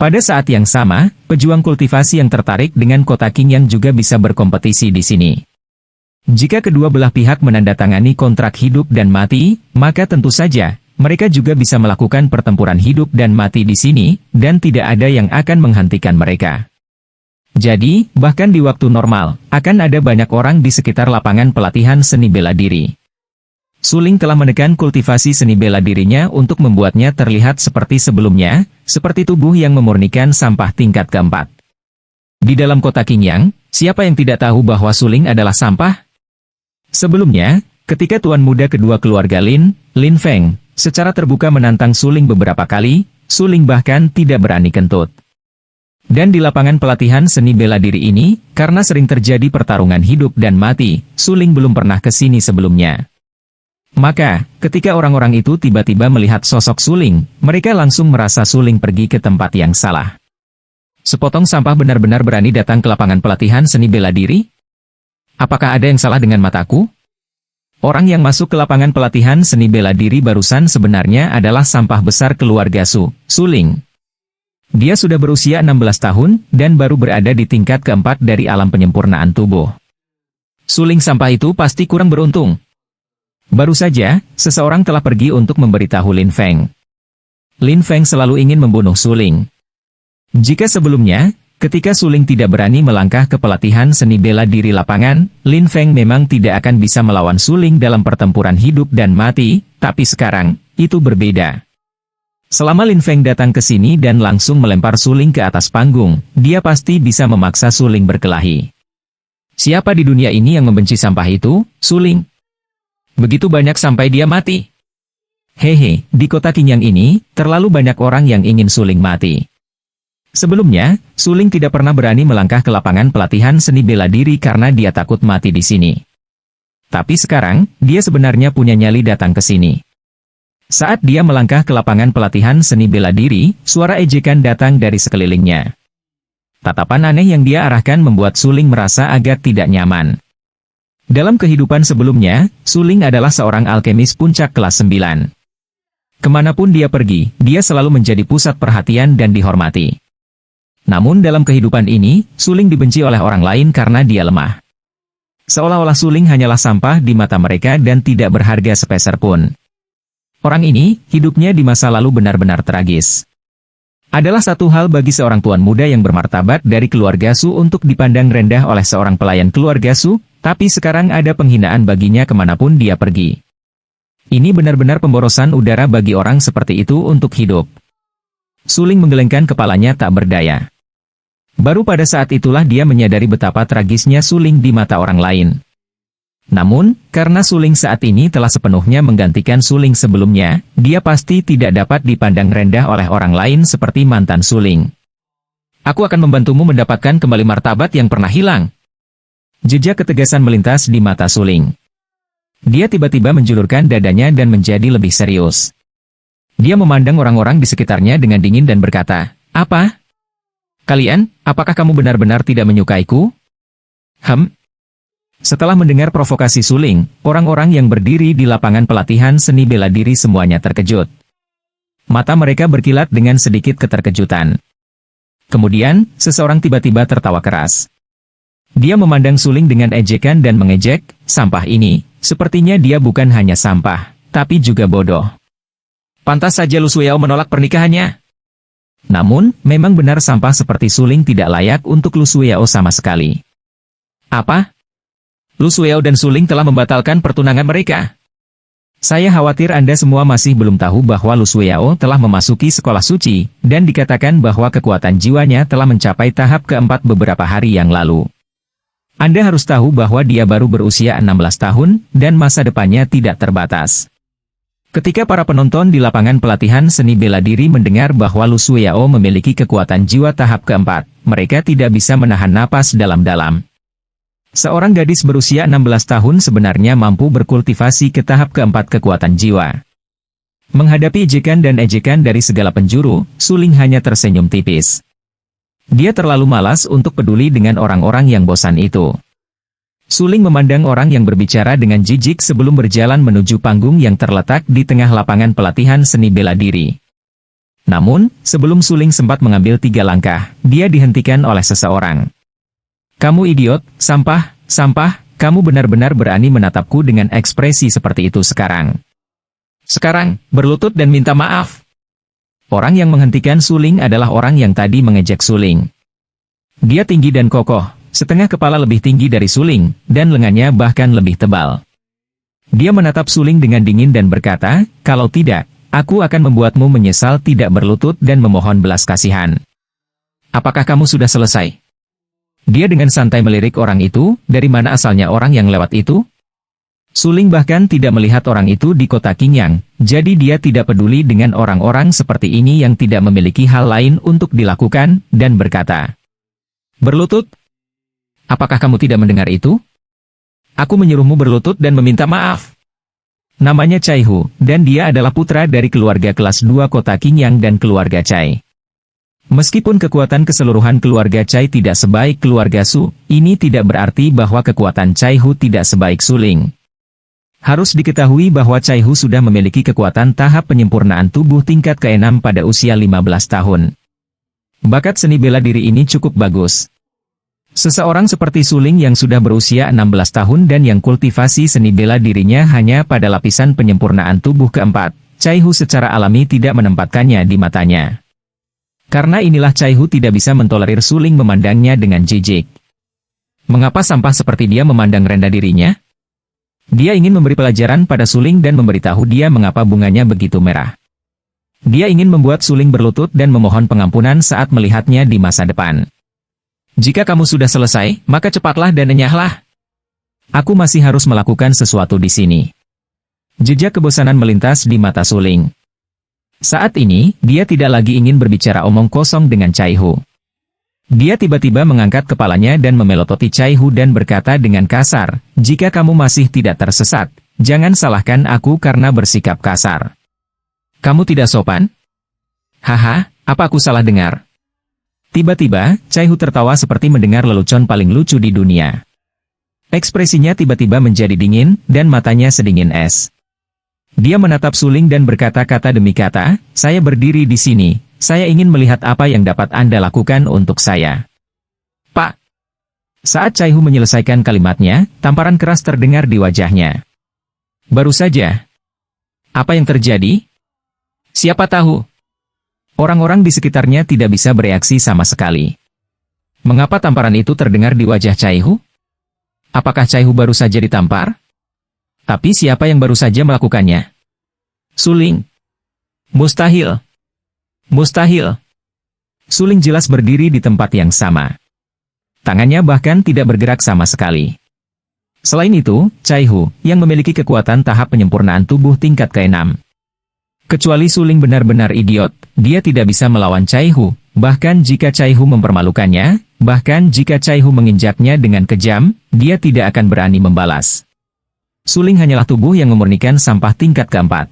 Pada saat yang sama, pejuang kultivasi yang tertarik dengan kota Qingyang juga bisa berkompetisi di sini. Jika kedua belah pihak menandatangani kontrak hidup dan mati, maka tentu saja, mereka juga bisa melakukan pertempuran hidup dan mati di sini, dan tidak ada yang akan menghentikan mereka. Jadi, bahkan di waktu normal, akan ada banyak orang di sekitar lapangan pelatihan seni bela diri. Suling telah menekan kultivasi seni bela dirinya untuk membuatnya terlihat seperti sebelumnya, seperti tubuh yang memurnikan sampah tingkat keempat. Di dalam kota Qingyang, siapa yang tidak tahu bahwa Suling adalah sampah? Sebelumnya, ketika tuan muda kedua keluarga Lin Feng, secara terbuka menantang Suling beberapa kali, Suling bahkan tidak berani kentut. Dan di lapangan pelatihan seni bela diri ini, karena sering terjadi pertarungan hidup dan mati, Suling belum pernah ke sini sebelumnya. Maka, ketika orang-orang itu tiba-tiba melihat sosok Suling, mereka langsung merasa Suling pergi ke tempat yang salah. Sepotong sampah benar-benar berani datang ke lapangan pelatihan seni bela diri? Apakah ada yang salah dengan mataku? Orang yang masuk ke lapangan pelatihan seni bela diri barusan sebenarnya adalah sampah besar keluarga Suling. Dia sudah berusia 16 tahun, dan baru berada di tingkat keempat dari alam penyempurnaan tubuh. Suling sampah itu pasti kurang beruntung. Baru saja, seseorang telah pergi untuk memberitahu Lin Feng. Lin Feng selalu ingin membunuh Suling. Jika sebelumnya, Ketika Suling tidak berani melangkah ke pelatihan seni bela diri lapangan, Lin Feng memang tidak akan bisa melawan Suling dalam pertempuran hidup dan mati, tapi sekarang, itu berbeda. Selama Lin Feng datang ke sini dan langsung melempar Suling ke atas panggung, dia pasti bisa memaksa Suling berkelahi. Siapa di dunia ini yang membenci sampah itu? Suling. Begitu banyak sampai dia mati. Hehe, di kota Qingyang ini, terlalu banyak orang yang ingin Suling mati. Sebelumnya, Suling tidak pernah berani melangkah ke lapangan pelatihan seni bela diri karena dia takut mati di sini. Tapi sekarang, dia sebenarnya punya nyali datang ke sini. Saat dia melangkah ke lapangan pelatihan seni bela diri, suara ejekan datang dari sekelilingnya. Tatapan aneh yang dia arahkan membuat Suling merasa agak tidak nyaman. Dalam kehidupan sebelumnya, Suling adalah seorang alkemis puncak kelas 9. Kemanapun dia pergi, dia selalu menjadi pusat perhatian dan dihormati. Namun dalam kehidupan ini, Suling dibenci oleh orang lain karena dia lemah. Seolah-olah Suling hanyalah sampah di mata mereka dan tidak berharga sepeser pun. Orang ini, hidupnya di masa lalu benar-benar tragis. Adalah satu hal bagi seorang tuan muda yang bermartabat dari keluarga Su untuk dipandang rendah oleh seorang pelayan keluarga Su, tapi sekarang ada penghinaan baginya kemanapun dia pergi. Ini benar-benar pemborosan udara bagi orang seperti itu untuk hidup. Suling menggelengkan kepalanya tak berdaya. Baru pada saat itulah dia menyadari betapa tragisnya Suling di mata orang lain. Namun, karena Suling saat ini telah sepenuhnya menggantikan Suling sebelumnya, dia pasti tidak dapat dipandang rendah oleh orang lain seperti mantan Suling. Aku akan membantumu mendapatkan kembali martabat yang pernah hilang. Jejak ketegasan melintas di mata Suling. Dia tiba-tiba menjulurkan dadanya dan menjadi lebih serius. Dia memandang orang-orang di sekitarnya dengan dingin dan berkata, "Apa? Kalian, apakah kamu benar-benar tidak menyukaiku?" Setelah mendengar provokasi Suling, orang-orang yang berdiri di lapangan pelatihan seni bela diri semuanya terkejut. Mata mereka berkilat dengan sedikit keterkejutan. Kemudian, seseorang tiba-tiba tertawa keras. Dia memandang Suling dengan ejekan dan mengejek, "Sampah ini, sepertinya dia bukan hanya sampah, tapi juga bodoh. Pantas saja Lu Suyao menolak pernikahannya." Namun, memang benar sampah seperti Suling tidak layak untuk Lu Suyao sama sekali. Apa? Lu Suyao dan Suling telah membatalkan pertunangan mereka? Saya khawatir Anda semua masih belum tahu bahwa Lu Suyao telah memasuki sekolah suci, dan dikatakan bahwa kekuatan jiwanya telah mencapai tahap keempat beberapa hari yang lalu. Anda harus tahu bahwa dia baru berusia 16 tahun, dan masa depannya tidak terbatas. Ketika para penonton di lapangan pelatihan seni bela diri mendengar bahwa Lu Suyao memiliki kekuatan jiwa tahap keempat, mereka tidak bisa menahan napas dalam-dalam. Seorang gadis berusia 16 tahun sebenarnya mampu berkultivasi ke tahap keempat kekuatan jiwa. Menghadapi ejekan dan ejekan dari segala penjuru, Suling hanya tersenyum tipis. Dia terlalu malas untuk peduli dengan orang-orang yang bosan itu. Suling memandang orang yang berbicara dengan jijik sebelum berjalan menuju panggung yang terletak di tengah lapangan pelatihan seni bela diri. Namun, sebelum Suling sempat mengambil 3 langkah, dia dihentikan oleh seseorang. "Kamu idiot, sampah, kamu benar-benar berani menatapku dengan ekspresi seperti itu sekarang. Sekarang, berlutut dan minta maaf." Orang yang menghentikan Suling adalah orang yang tadi mengejek Suling. Dia tinggi dan kokoh, setengah kepala lebih tinggi dari Suling, dan lengannya bahkan lebih tebal. Dia menatap Suling dengan dingin dan berkata, "Kalau tidak, aku akan membuatmu menyesal tidak berlutut dan memohon belas kasihan. Apakah kamu sudah selesai?" Dia dengan santai melirik orang itu, dari mana asalnya orang yang lewat itu? Suling bahkan tidak melihat orang itu di kota Qingyang, jadi dia tidak peduli dengan orang-orang seperti ini yang tidak memiliki hal lain untuk dilakukan, dan berkata, "Berlutut? Apakah kamu tidak mendengar itu? Aku menyuruhmu berlutut dan meminta maaf." Namanya Cai Hu, dan dia adalah putra dari keluarga kelas 2 kota Qingyang dan keluarga Cai. Meskipun kekuatan keseluruhan keluarga Cai tidak sebaik keluarga Su, ini tidak berarti bahwa kekuatan Cai Hu tidak sebaik Suling. Harus diketahui bahwa Cai Hu sudah memiliki kekuatan tahap penyempurnaan tubuh tingkat ke-6 pada usia 15 tahun. Bakat seni bela diri ini cukup bagus. Seseorang seperti Suling yang sudah berusia 16 tahun dan yang kultivasi seni bela dirinya hanya pada lapisan penyempurnaan tubuh keempat, Cai Hu secara alami tidak menempatkannya di matanya. Karena inilah Chaihu tidak bisa mentolerir Suling memandangnya dengan jijik. Mengapa sampah seperti dia memandang rendah dirinya? Dia ingin memberi pelajaran pada Suling dan memberitahu dia mengapa bunganya begitu merah. Dia ingin membuat Suling berlutut dan memohon pengampunan saat melihatnya di masa depan. Jika kamu sudah selesai, maka cepatlah dan enyahlah. Aku masih harus melakukan sesuatu di sini. Jejak kebosanan melintas di mata Suling. Saat ini, dia tidak lagi ingin berbicara omong kosong dengan Chaihu. Dia tiba-tiba mengangkat kepalanya dan memelototi Chaihu dan berkata dengan kasar, "Jika kamu masih tidak tersesat, jangan salahkan aku karena bersikap kasar. Kamu tidak sopan?" "Haha, apa aku salah dengar?" Tiba-tiba, Chaihu tertawa seperti mendengar lelucon paling lucu di dunia. Ekspresinya tiba-tiba menjadi dingin, dan matanya sedingin es. Dia menatap Suling dan berkata-kata demi kata, "Saya berdiri di sini, saya ingin melihat apa yang dapat Anda lakukan untuk saya." "Pak!" Saat Chaihu menyelesaikan kalimatnya, tamparan keras terdengar di wajahnya. Baru saja. Apa yang terjadi? Siapa tahu? Orang-orang di sekitarnya tidak bisa bereaksi sama sekali. Mengapa tamparan itu terdengar di wajah Chaihu? Apakah Chaihu baru saja ditampar? Tapi siapa yang baru saja melakukannya? Suling. Mustahil. Mustahil. Suling jelas berdiri di tempat yang sama. Tangannya bahkan tidak bergerak sama sekali. Selain itu, Chaihu, yang memiliki kekuatan tahap penyempurnaan tubuh tingkat ke-6. Kecuali Suling benar-benar idiot, dia tidak bisa melawan Chaihu, bahkan jika Chaihu mempermalukannya, bahkan jika Chaihu menginjaknya dengan kejam, dia tidak akan berani membalas. Suling hanyalah tubuh yang memurnikan sampah tingkat ke-4.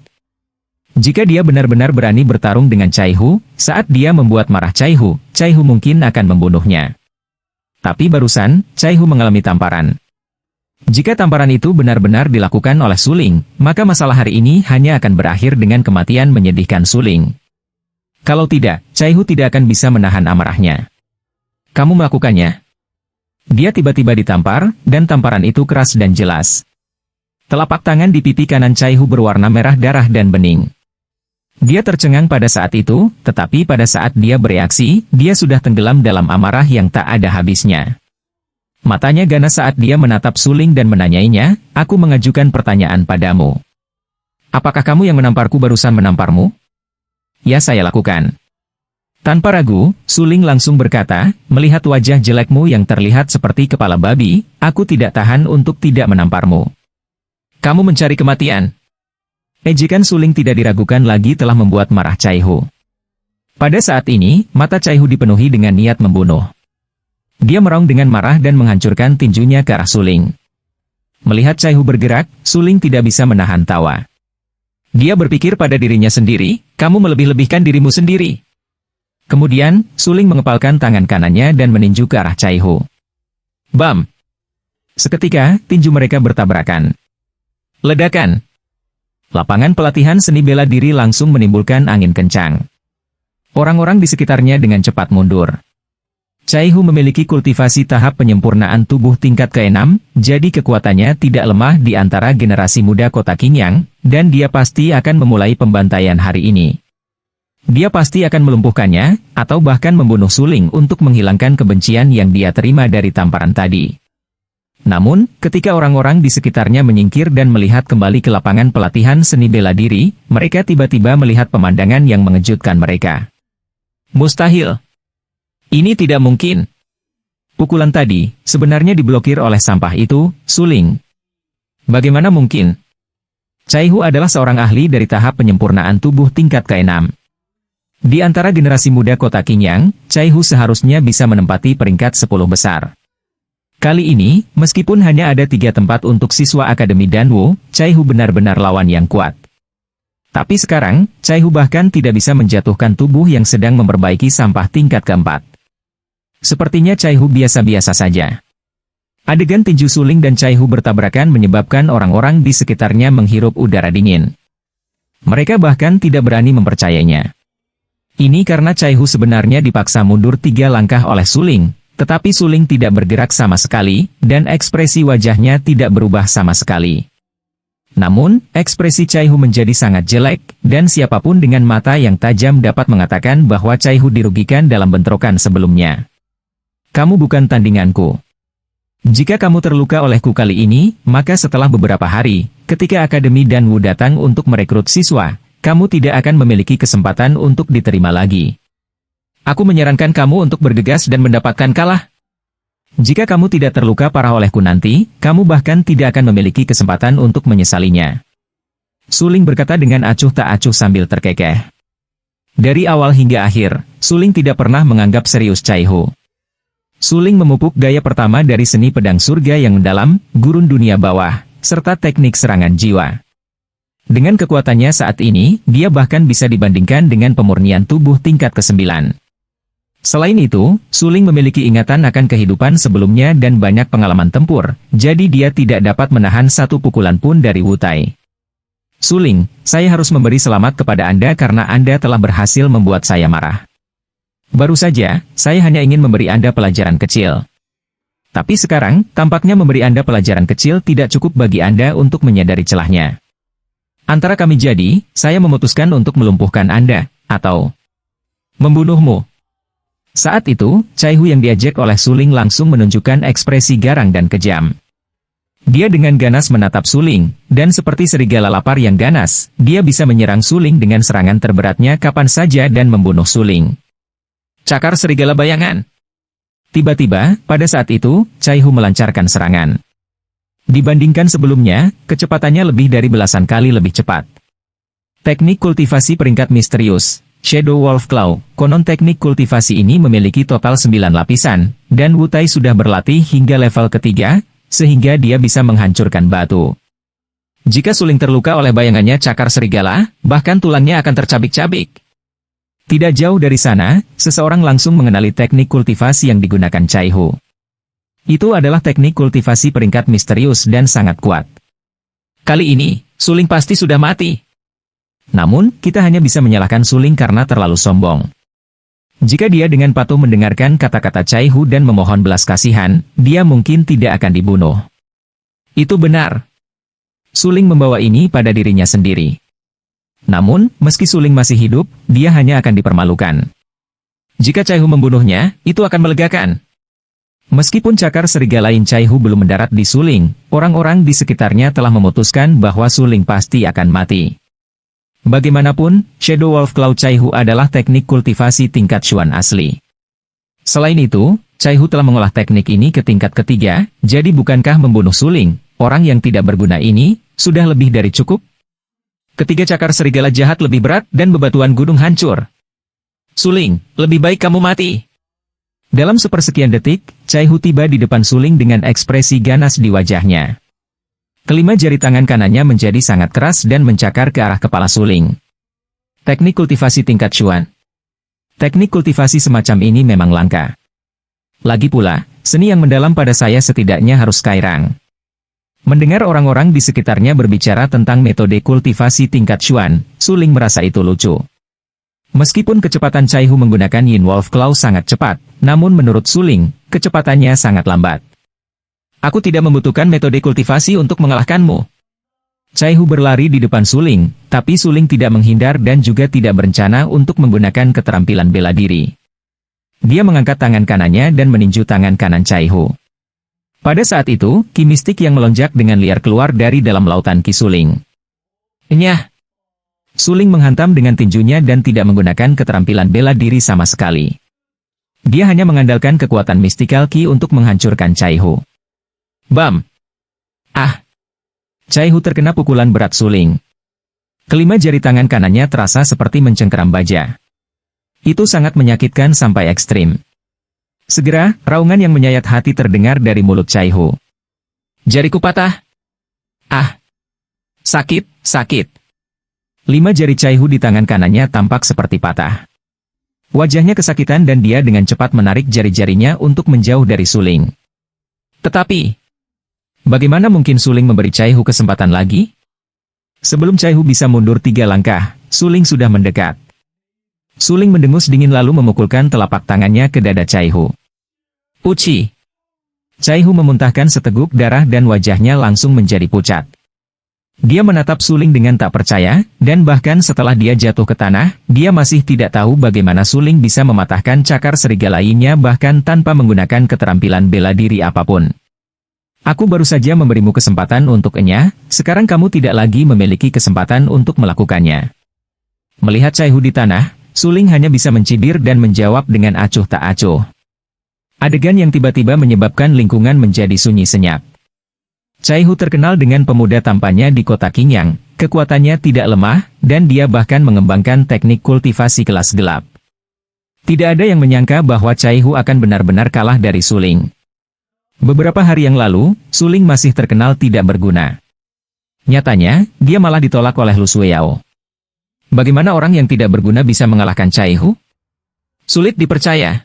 Jika dia benar-benar berani bertarung dengan Chaihu, saat dia membuat marah Chaihu, Chaihu mungkin akan membunuhnya. Tapi barusan, Chaihu mengalami tamparan. Jika tamparan itu benar-benar dilakukan oleh Suling, maka masalah hari ini hanya akan berakhir dengan kematian menyedihkan Suling. Kalau tidak, Chaihu tidak akan bisa menahan amarahnya. "Kamu melakukannya?" Dia tiba-tiba ditampar, dan tamparan itu keras dan jelas. Telapak tangan di pipi kanan Chaihu berwarna merah darah dan bening. Dia tercengang pada saat itu, tetapi pada saat dia bereaksi, dia sudah tenggelam dalam amarah yang tak ada habisnya. Matanya ganas saat dia menatap Suling dan menanyainya, "Aku mengajukan pertanyaan padamu. Apakah kamu yang menamparku barusan menamparmu?" "Ya, saya lakukan." Tanpa ragu, Suling langsung berkata, "Melihat wajah jelekmu yang terlihat seperti kepala babi, aku tidak tahan untuk tidak menamparmu. Kamu mencari kematian." Ejekan Suling tidak diragukan lagi telah membuat marah Chaihu. Pada saat ini, mata Chaihu dipenuhi dengan niat membunuh. Dia meraung dengan marah dan menghancurkan tinjunya ke arah Suling. Melihat Chaihu bergerak, Suling tidak bisa menahan tawa. Dia berpikir pada dirinya sendiri, "Kamu melebih-lebihkan dirimu sendiri." Kemudian, Suling mengepalkan tangan kanannya dan meninju ke arah Chaihu. Bam! Seketika, tinju mereka bertabrakan. Ledakan. Lapangan pelatihan seni bela diri langsung menimbulkan angin kencang. Orang-orang di sekitarnya dengan cepat mundur. Chaihu memiliki kultivasi tahap penyempurnaan tubuh tingkat ke-6, jadi kekuatannya tidak lemah di antara generasi muda kota Qingyang, dan dia pasti akan memulai pembantaian hari ini. Dia pasti akan melumpuhkannya, atau bahkan membunuh Suling untuk menghilangkan kebencian yang dia terima dari tamparan tadi. Namun, ketika orang-orang di sekitarnya menyingkir dan melihat kembali ke lapangan pelatihan seni bela diri, mereka tiba-tiba melihat pemandangan yang mengejutkan mereka. Mustahil. Ini tidak mungkin. Pukulan tadi, sebenarnya diblokir oleh sampah itu, Suling. Bagaimana mungkin? Chaihu adalah seorang ahli dari tahap penyempurnaan tubuh tingkat ke-6. Di antara generasi muda kota Qingyang, Chaihu seharusnya bisa menempati peringkat 10 besar. Kali ini, meskipun hanya ada 3 tempat untuk siswa Akademi Danwu, Chaihu benar-benar lawan yang kuat. Tapi sekarang, Chaihu bahkan tidak bisa menjatuhkan tubuh yang sedang memperbaiki sampah tingkat ke-4. Sepertinya Chaihu biasa-biasa saja. Adegan tinju Suling dan Chaihu bertabrakan menyebabkan orang-orang di sekitarnya menghirup udara dingin. Mereka bahkan tidak berani mempercayainya. Ini karena Chaihu sebenarnya dipaksa mundur 3 langkah oleh Suling. Tetapi Suling tidak bergerak sama sekali, dan ekspresi wajahnya tidak berubah sama sekali. Namun, ekspresi Chaihu menjadi sangat jelek, dan siapapun dengan mata yang tajam dapat mengatakan bahwa Chaihu dirugikan dalam bentrokan sebelumnya. Kamu bukan tandinganku. Jika kamu terluka olehku kali ini, maka setelah beberapa hari, ketika Akademi Danwu datang untuk merekrut siswa, kamu tidak akan memiliki kesempatan untuk diterima lagi. Aku menyarankan kamu untuk bergegas dan mendapatkan kalah. Jika kamu tidak terluka parah olehku nanti, kamu bahkan tidak akan memiliki kesempatan untuk menyesalinya. Suling berkata dengan acuh tak acuh sambil terkekeh. Dari awal hingga akhir, Suling tidak pernah menganggap serius Chaihu. Suling memupuk gaya pertama dari seni pedang surga yang mendalam, gurun dunia bawah, serta teknik serangan jiwa. Dengan kekuatannya saat ini, dia bahkan bisa dibandingkan dengan pemurnian tubuh tingkat ke-9. Selain itu, Suling memiliki ingatan akan kehidupan sebelumnya dan banyak pengalaman tempur, jadi dia tidak dapat menahan satu pukulan pun dari Wu Tai. Suling, saya harus memberi selamat kepada Anda karena Anda telah berhasil membuat saya marah. Baru saja, saya hanya ingin memberi Anda pelajaran kecil. Tapi sekarang, tampaknya memberi Anda pelajaran kecil tidak cukup bagi Anda untuk menyadari celahnya. Antara kami jadi, saya memutuskan untuk melumpuhkan Anda, atau membunuhmu. Saat itu, Chaihu yang diajak oleh Suling langsung menunjukkan ekspresi garang dan kejam. Dia dengan ganas menatap Suling, dan seperti serigala lapar yang ganas, dia bisa menyerang Suling dengan serangan terberatnya kapan saja dan membunuh Suling. Cakar serigala bayangan. Tiba-tiba, pada saat itu, Chaihu melancarkan serangan. Dibandingkan sebelumnya, kecepatannya lebih dari belasan kali lebih cepat. Teknik kultivasi peringkat misterius. Shadow Wolf Claw, konon teknik kultivasi ini memiliki total 9 lapisan, dan Wu Tai sudah berlatih hingga level ketiga, sehingga dia bisa menghancurkan batu. Jika Suling terluka oleh bayangannya cakar serigala, bahkan tulangnya akan tercabik-cabik. Tidak jauh dari sana, seseorang langsung mengenali teknik kultivasi yang digunakan Chaihu. Itu adalah teknik kultivasi peringkat misterius dan sangat kuat. Kali ini, Suling pasti sudah mati. Namun, kita hanya bisa menyalahkan Suling karena terlalu sombong. Jika dia dengan patuh mendengarkan kata-kata Chaihu dan memohon belas kasihan, dia mungkin tidak akan dibunuh. Itu benar. Suling membawa ini pada dirinya sendiri. Namun, meski Suling masih hidup, dia hanya akan dipermalukan. Jika Chaihu membunuhnya, itu akan melegakan. Meskipun cakar serigala lain Chaihu belum mendarat di Suling, orang-orang di sekitarnya telah memutuskan bahwa Suling pasti akan mati. Bagaimanapun, Shadow Wolf Claw Chaihu adalah teknik kultivasi tingkat Xuan asli. Selain itu, Chaihu telah mengolah teknik ini ke tingkat ketiga, jadi bukankah membunuh Suling, orang yang tidak berguna ini, sudah lebih dari cukup? Ketiga cakar serigala jahat lebih berat dan bebatuan gunung hancur. Suling, lebih baik kamu mati. Dalam sepersekian detik, Chaihu tiba di depan Suling dengan ekspresi ganas di wajahnya. Kelima jari tangan kanannya menjadi sangat keras dan mencakar ke arah kepala Suling. Teknik kultivasi tingkat Xuan. Teknik kultivasi semacam ini memang langka. Lagi pula, seni yang mendalam pada saya setidaknya harus kairang. Mendengar orang-orang di sekitarnya berbicara tentang metode kultivasi tingkat Xuan, Suling merasa itu lucu. Meskipun kecepatan Chaihu menggunakan Yin Wolf Claw sangat cepat, namun menurut Suling, kecepatannya sangat lambat. Aku tidak membutuhkan metode kultivasi untuk mengalahkanmu. Chaihu berlari di depan Suling, tapi Suling tidak menghindar dan juga tidak berencana untuk menggunakan keterampilan bela diri. Dia mengangkat tangan kanannya dan meninju tangan kanan Chaihu. Pada saat itu, ki mistik yang melonjak dengan liar keluar dari dalam lautan ki Suling. Nyah! Suling menghantam dengan tinjunya dan tidak menggunakan keterampilan bela diri sama sekali. Dia hanya mengandalkan kekuatan mistikal ki untuk menghancurkan Chaihu. Bam! Ah! Chaihu terkena pukulan berat Suling. Kelima jari tangan kanannya terasa seperti mencengkeram baja. Itu sangat menyakitkan sampai ekstrim. Segera, raungan yang menyayat hati terdengar dari mulut Chaihu. Jariku patah. Ah! Sakit, sakit. 5 jari Chaihu di tangan kanannya tampak seperti patah. Wajahnya kesakitan dan dia dengan cepat menarik jari-jarinya untuk menjauh dari Suling. Tetapi, bagaimana mungkin Suling memberi Chaihu kesempatan lagi? Sebelum Chaihu bisa mundur 3 langkah, Suling sudah mendekat. Suling mendengus dingin lalu memukulkan telapak tangannya ke dada Chaihu. Uci! Chaihu memuntahkan seteguk darah dan wajahnya langsung menjadi pucat. Dia menatap Suling dengan tak percaya, dan bahkan setelah dia jatuh ke tanah, dia masih tidak tahu bagaimana Suling bisa mematahkan cakar serigala lainnya bahkan tanpa menggunakan keterampilan bela diri apapun. Aku baru saja memberimu kesempatan untuk enyah, sekarang kamu tidak lagi memiliki kesempatan untuk melakukannya. Melihat Cai Hu di tanah, Suling hanya bisa mencibir dan menjawab dengan acuh tak acuh. Adegan yang tiba-tiba menyebabkan lingkungan menjadi sunyi senyap. Cai Hu terkenal dengan pemuda tampannya di kota Qingyang, kekuatannya tidak lemah, dan dia bahkan mengembangkan teknik kultivasi kelas gelap. Tidak ada yang menyangka bahwa Cai Hu akan benar-benar kalah dari Suling. Beberapa hari yang lalu, Suling masih terkenal tidak berguna. Nyatanya, dia malah ditolak oleh Lu Suiyao. Bagaimana orang yang tidak berguna bisa mengalahkan Cai Hu? Sulit dipercaya.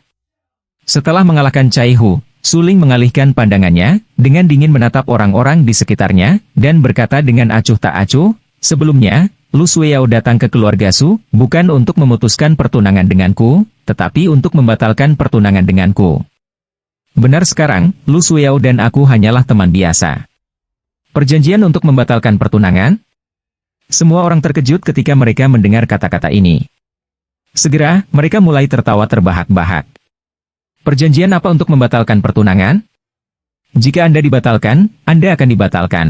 Setelah mengalahkan Cai Hu, Suling mengalihkan pandangannya, dengan dingin menatap orang-orang di sekitarnya, dan berkata dengan acuh tak acuh, sebelumnya, Lu Suiyao datang ke keluarga Su, bukan untuk memutuskan pertunangan denganku, tetapi untuk membatalkan pertunangan denganku. Benar sekarang, Lu Suiyao dan aku hanyalah teman biasa. Perjanjian untuk membatalkan pertunangan? Semua orang terkejut ketika mereka mendengar kata-kata ini. Segera, mereka mulai tertawa terbahak-bahak. Perjanjian apa untuk membatalkan pertunangan? Jika Anda dibatalkan, Anda akan dibatalkan.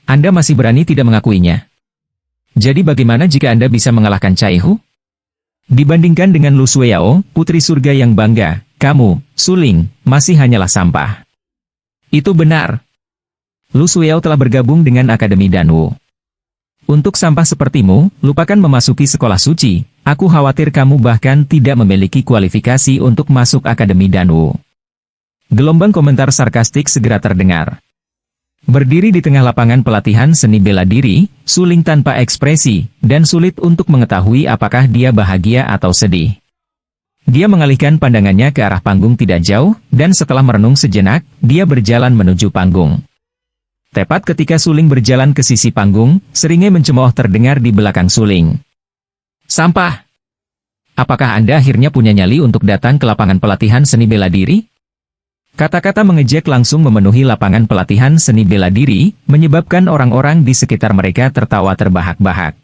Anda masih berani tidak mengakuinya. Jadi bagaimana jika Anda bisa mengalahkan Cai Hu? Dibandingkan dengan Lu Suiyao, putri surga yang bangga, kamu, Suling, masih hanyalah sampah. Itu benar. Lu Suiyao telah bergabung dengan Akademi Danwu. Untuk sampah sepertimu, lupakan memasuki sekolah suci. Aku khawatir kamu bahkan tidak memiliki kualifikasi untuk masuk Akademi Danwu. Gelombang komentar sarkastik segera terdengar. Berdiri di tengah lapangan pelatihan seni bela diri, Suling tanpa ekspresi, dan sulit untuk mengetahui apakah dia bahagia atau sedih. Dia mengalihkan pandangannya ke arah panggung tidak jauh, dan setelah merenung sejenak, dia berjalan menuju panggung. Tepat ketika Suling berjalan ke sisi panggung, seringai mencemooh terdengar di belakang Suling. Sampah! Apakah Anda akhirnya punya nyali untuk datang ke lapangan pelatihan seni bela diri? Kata-kata mengejek langsung memenuhi lapangan pelatihan seni bela diri, menyebabkan orang-orang di sekitar mereka tertawa terbahak-bahak.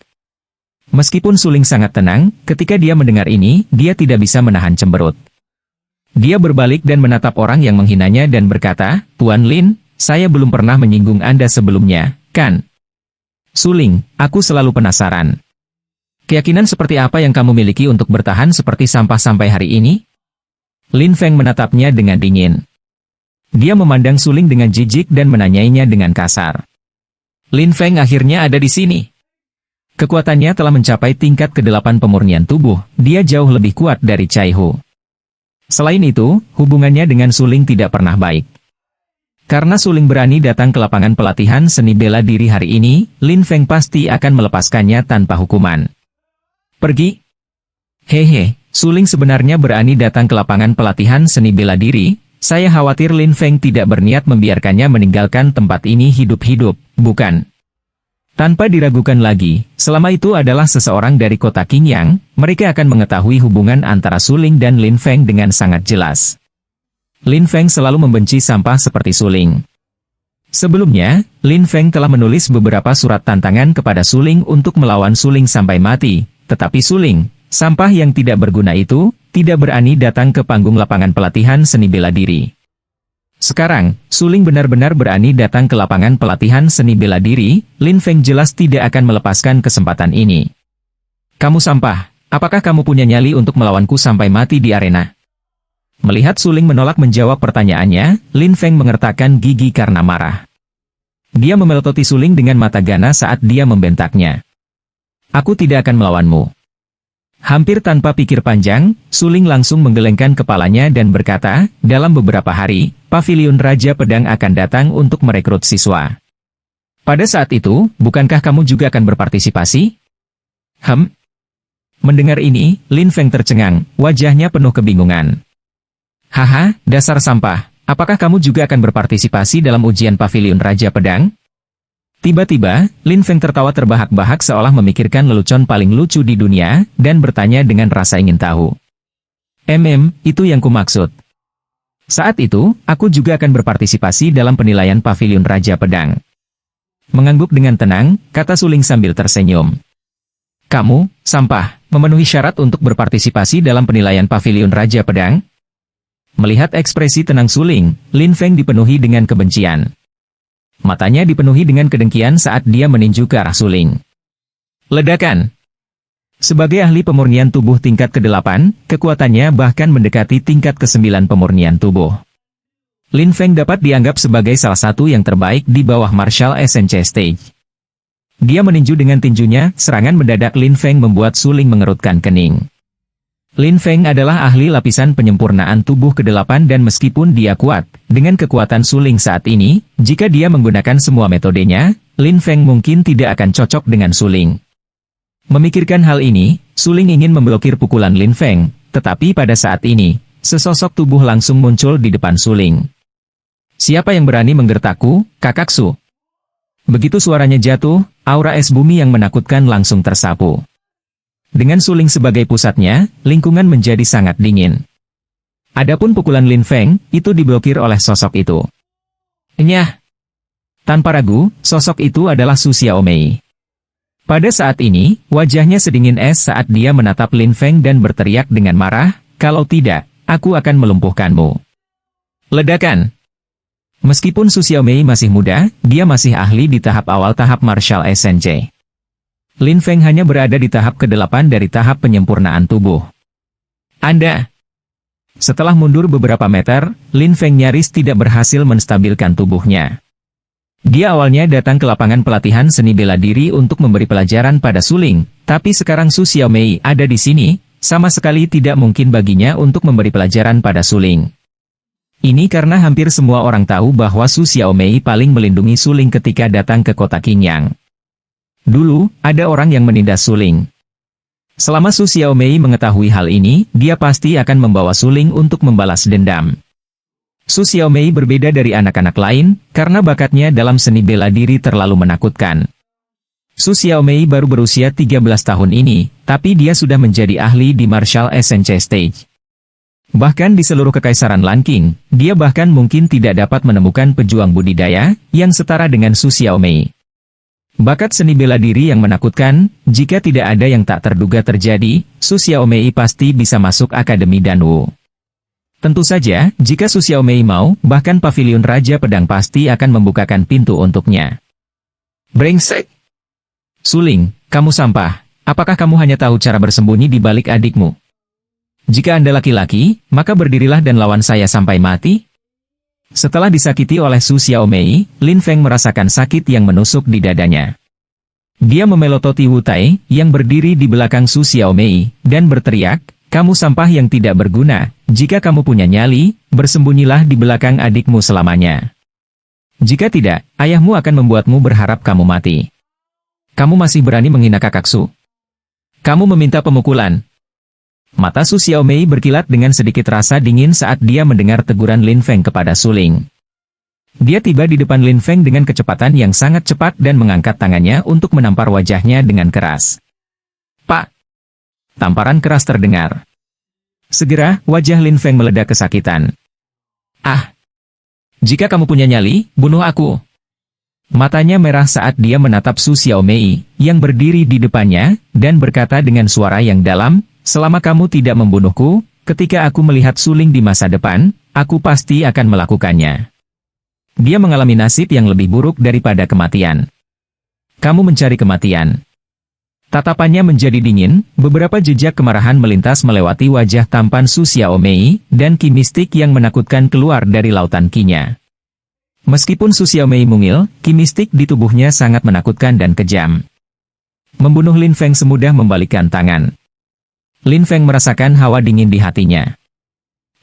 Meskipun Suling sangat tenang, ketika dia mendengar ini, dia tidak bisa menahan cemberut. Dia berbalik dan menatap orang yang menghinanya dan berkata, Tuan Lin, saya belum pernah menyinggung Anda sebelumnya, kan? Suling, aku selalu penasaran. Keyakinan seperti apa yang kamu miliki untuk bertahan seperti sampah sampai hari ini? Lin Feng menatapnya dengan dingin. Dia memandang Suling dengan jijik dan menanyainya dengan kasar. Lin Feng akhirnya ada di sini. Kekuatannya telah mencapai tingkat ke-8 pemurnian tubuh, dia jauh lebih kuat dari Cai Hu. Selain itu, hubungannya dengan Suling tidak pernah baik. Karena Suling berani datang ke lapangan pelatihan seni bela diri hari ini, Lin Feng pasti akan melepaskannya tanpa hukuman. Pergi. Hehe, Suling sebenarnya berani datang ke lapangan pelatihan seni bela diri, saya khawatir Lin Feng tidak berniat membiarkannya meninggalkan tempat ini hidup-hidup, bukan? Tanpa diragukan lagi, selama itu adalah seseorang dari kota Qingyang, mereka akan mengetahui hubungan antara Suling dan Lin Feng dengan sangat jelas. Lin Feng selalu membenci sampah seperti Suling. Sebelumnya, Lin Feng telah menulis beberapa surat tantangan kepada Suling untuk melawan Suling sampai mati, tetapi Suling, sampah yang tidak berguna itu, tidak berani datang ke panggung lapangan pelatihan seni bela diri. Sekarang, Suling benar-benar berani datang ke lapangan pelatihan seni bela diri, Lin Feng jelas tidak akan melepaskan kesempatan ini. Kamu sampah, apakah kamu punya nyali untuk melawanku sampai mati di arena? Melihat Suling menolak menjawab pertanyaannya, Lin Feng mengertakkan gigi karena marah. Dia memelototi Suling dengan mata ganas saat dia membentaknya. Aku tidak akan melawanmu. Hampir tanpa pikir panjang, Suling langsung menggelengkan kepalanya dan berkata, dalam beberapa hari, Pavilion Raja Pedang akan datang untuk merekrut siswa. Pada saat itu, bukankah kamu juga akan berpartisipasi? Mendengar ini, Lin Feng tercengang, wajahnya penuh kebingungan. Haha, dasar sampah, apakah kamu juga akan berpartisipasi dalam ujian Pavilion Raja Pedang? Tiba-tiba, Lin Feng tertawa terbahak-bahak seolah memikirkan lelucon paling lucu di dunia, dan bertanya dengan rasa ingin tahu. Itu yang kumaksud. Saat itu, aku juga akan berpartisipasi dalam penilaian Pavilion Raja Pedang. Mengangguk dengan tenang, kata Suling sambil tersenyum. Kamu, sampah, memenuhi syarat untuk berpartisipasi dalam penilaian Pavilion Raja Pedang? Melihat ekspresi tenang Suling, Lin Feng dipenuhi dengan kebencian. Matanya dipenuhi dengan kedengkian saat dia meninju ke arah Suling. Ledakan. Sebagai ahli pemurnian tubuh tingkat ke-8, kekuatannya bahkan mendekati tingkat ke-9 pemurnian tubuh. Lin Feng dapat dianggap sebagai salah satu yang terbaik di bawah Martial SNC Stage. Dia meninju dengan tinjunya, serangan mendadak Lin Feng membuat Suling mengerutkan kening. Lin Feng adalah ahli lapisan penyempurnaan tubuh ke-8 dan meskipun dia kuat, dengan kekuatan Suling saat ini, jika dia menggunakan semua metodenya, Lin Feng mungkin tidak akan cocok dengan Suling. Memikirkan hal ini, Suling ingin memblokir pukulan Lin Feng, tetapi pada saat ini, sesosok tubuh langsung muncul di depan Suling. Siapa yang berani menggertakku, Kakak Su? Begitu suaranya jatuh, aura es bumi yang menakutkan langsung tersapu. Dengan Suling sebagai pusatnya, lingkungan menjadi sangat dingin. Adapun pukulan Lin Feng, itu diblokir oleh sosok itu. Nyah! Tanpa ragu, sosok itu adalah Su Xiaomei. Pada saat ini, wajahnya sedingin es saat dia menatap Lin Feng dan berteriak dengan marah, kalau tidak, aku akan melumpuhkanmu. Ledakan! Meskipun Su Xiaomei masih muda, dia masih ahli di tahap awal tahap Martial SNC. Lin Feng hanya berada di tahap ke-8 dari tahap penyempurnaan tubuh. Anda! Setelah mundur beberapa meter, Lin Feng nyaris tidak berhasil menstabilkan tubuhnya. Dia awalnya datang ke lapangan pelatihan seni bela diri untuk memberi pelajaran pada Suling, tapi sekarang Su Xiaomei ada di sini, sama sekali tidak mungkin baginya untuk memberi pelajaran pada Suling. Ini karena hampir semua orang tahu bahwa Su Xiaomei paling melindungi Suling ketika datang ke kota Qingyang. Dulu, ada orang yang menindas Suling. Selama Su Xiaomei mengetahui hal ini, dia pasti akan membawa Suling untuk membalas dendam. Su Xiaomei berbeda dari anak-anak lain, karena bakatnya dalam seni bela diri terlalu menakutkan. Su Xiaomei baru berusia 13 tahun ini, tapi dia sudah menjadi ahli di Martial SNC Stage. Bahkan di seluruh kekaisaran Lanqing, dia bahkan mungkin tidak dapat menemukan pejuang budidaya, yang setara dengan Su Xiaomei. Bakat seni bela diri yang menakutkan, jika tidak ada yang tak terduga terjadi, Su Xiaomei pasti bisa masuk Akademi Danwu. Tentu saja, jika Su Xiaomei mau, bahkan Pavilion Raja Pedang pasti akan membukakan pintu untuknya. Brengsek! Suling, kamu sampah. Apakah kamu hanya tahu cara bersembunyi di balik adikmu? Jika Anda laki-laki, maka berdirilah dan lawan saya sampai mati. Setelah disakiti oleh Su Xiaomei, Lin Feng merasakan sakit yang menusuk di dadanya. Dia memelototi Wu Tai, yang berdiri di belakang Su Xiaomei, dan berteriak, kamu sampah yang tidak berguna, jika kamu punya nyali, bersembunyilah di belakang adikmu selamanya. Jika tidak, ayahmu akan membuatmu berharap kamu mati. Kamu masih berani menghina kakak Su? Kamu meminta pemukulan. Mata Su Xiaomei berkilat dengan sedikit rasa dingin saat dia mendengar teguran Lin Feng kepada Suling. Dia tiba di depan Lin Feng dengan kecepatan yang sangat cepat dan mengangkat tangannya untuk menampar wajahnya dengan keras. Pak! Tamparan keras terdengar. Segera, wajah Lin Feng meledak kesakitan. Ah! Jika kamu punya nyali, bunuh aku! Matanya merah saat dia menatap Su Xiaomei, yang berdiri di depannya, dan berkata dengan suara yang dalam, selama kamu tidak membunuhku, ketika aku melihat Suling di masa depan, aku pasti akan melakukannya. Dia mengalami nasib yang lebih buruk daripada kematian. Kamu mencari kematian. Tatapannya menjadi dingin, beberapa jejak kemarahan melintas melewati wajah tampan Su Xiaomei, dan ki mistik yang menakutkan keluar dari lautan kinya. Meskipun Su Xiaomei mungil, ki mistik di tubuhnya sangat menakutkan dan kejam. Membunuh Lin Feng semudah membalikkan tangan. Lin Feng merasakan hawa dingin di hatinya.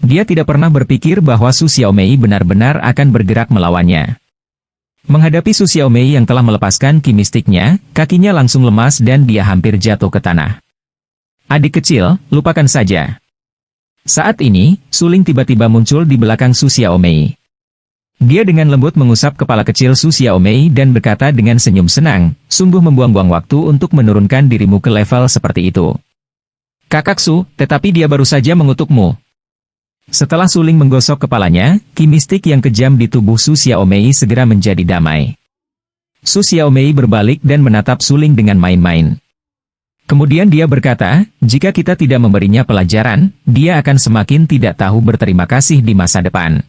Dia tidak pernah berpikir bahwa Su Xiaomei benar-benar akan bergerak melawannya. Menghadapi Su Xiaomei yang telah melepaskan ki mistiknya, kakinya langsung lemas dan dia hampir jatuh ke tanah. Adik kecil, lupakan saja. Saat ini, Suling tiba-tiba muncul di belakang Su Xiaomei. Dia dengan lembut mengusap kepala kecil Su Xiaomei dan berkata dengan senyum senang, sungguh membuang-buang waktu untuk menurunkan dirimu ke level seperti itu. Kakak Su, tetapi dia baru saja mengutukmu. Setelah Suling menggosok kepalanya, ki mistik yang kejam di tubuh Su Xiaomei segera menjadi damai. Su Xiaomei berbalik dan menatap Suling dengan main-main. Kemudian dia berkata, jika kita tidak memberinya pelajaran, dia akan semakin tidak tahu berterima kasih di masa depan.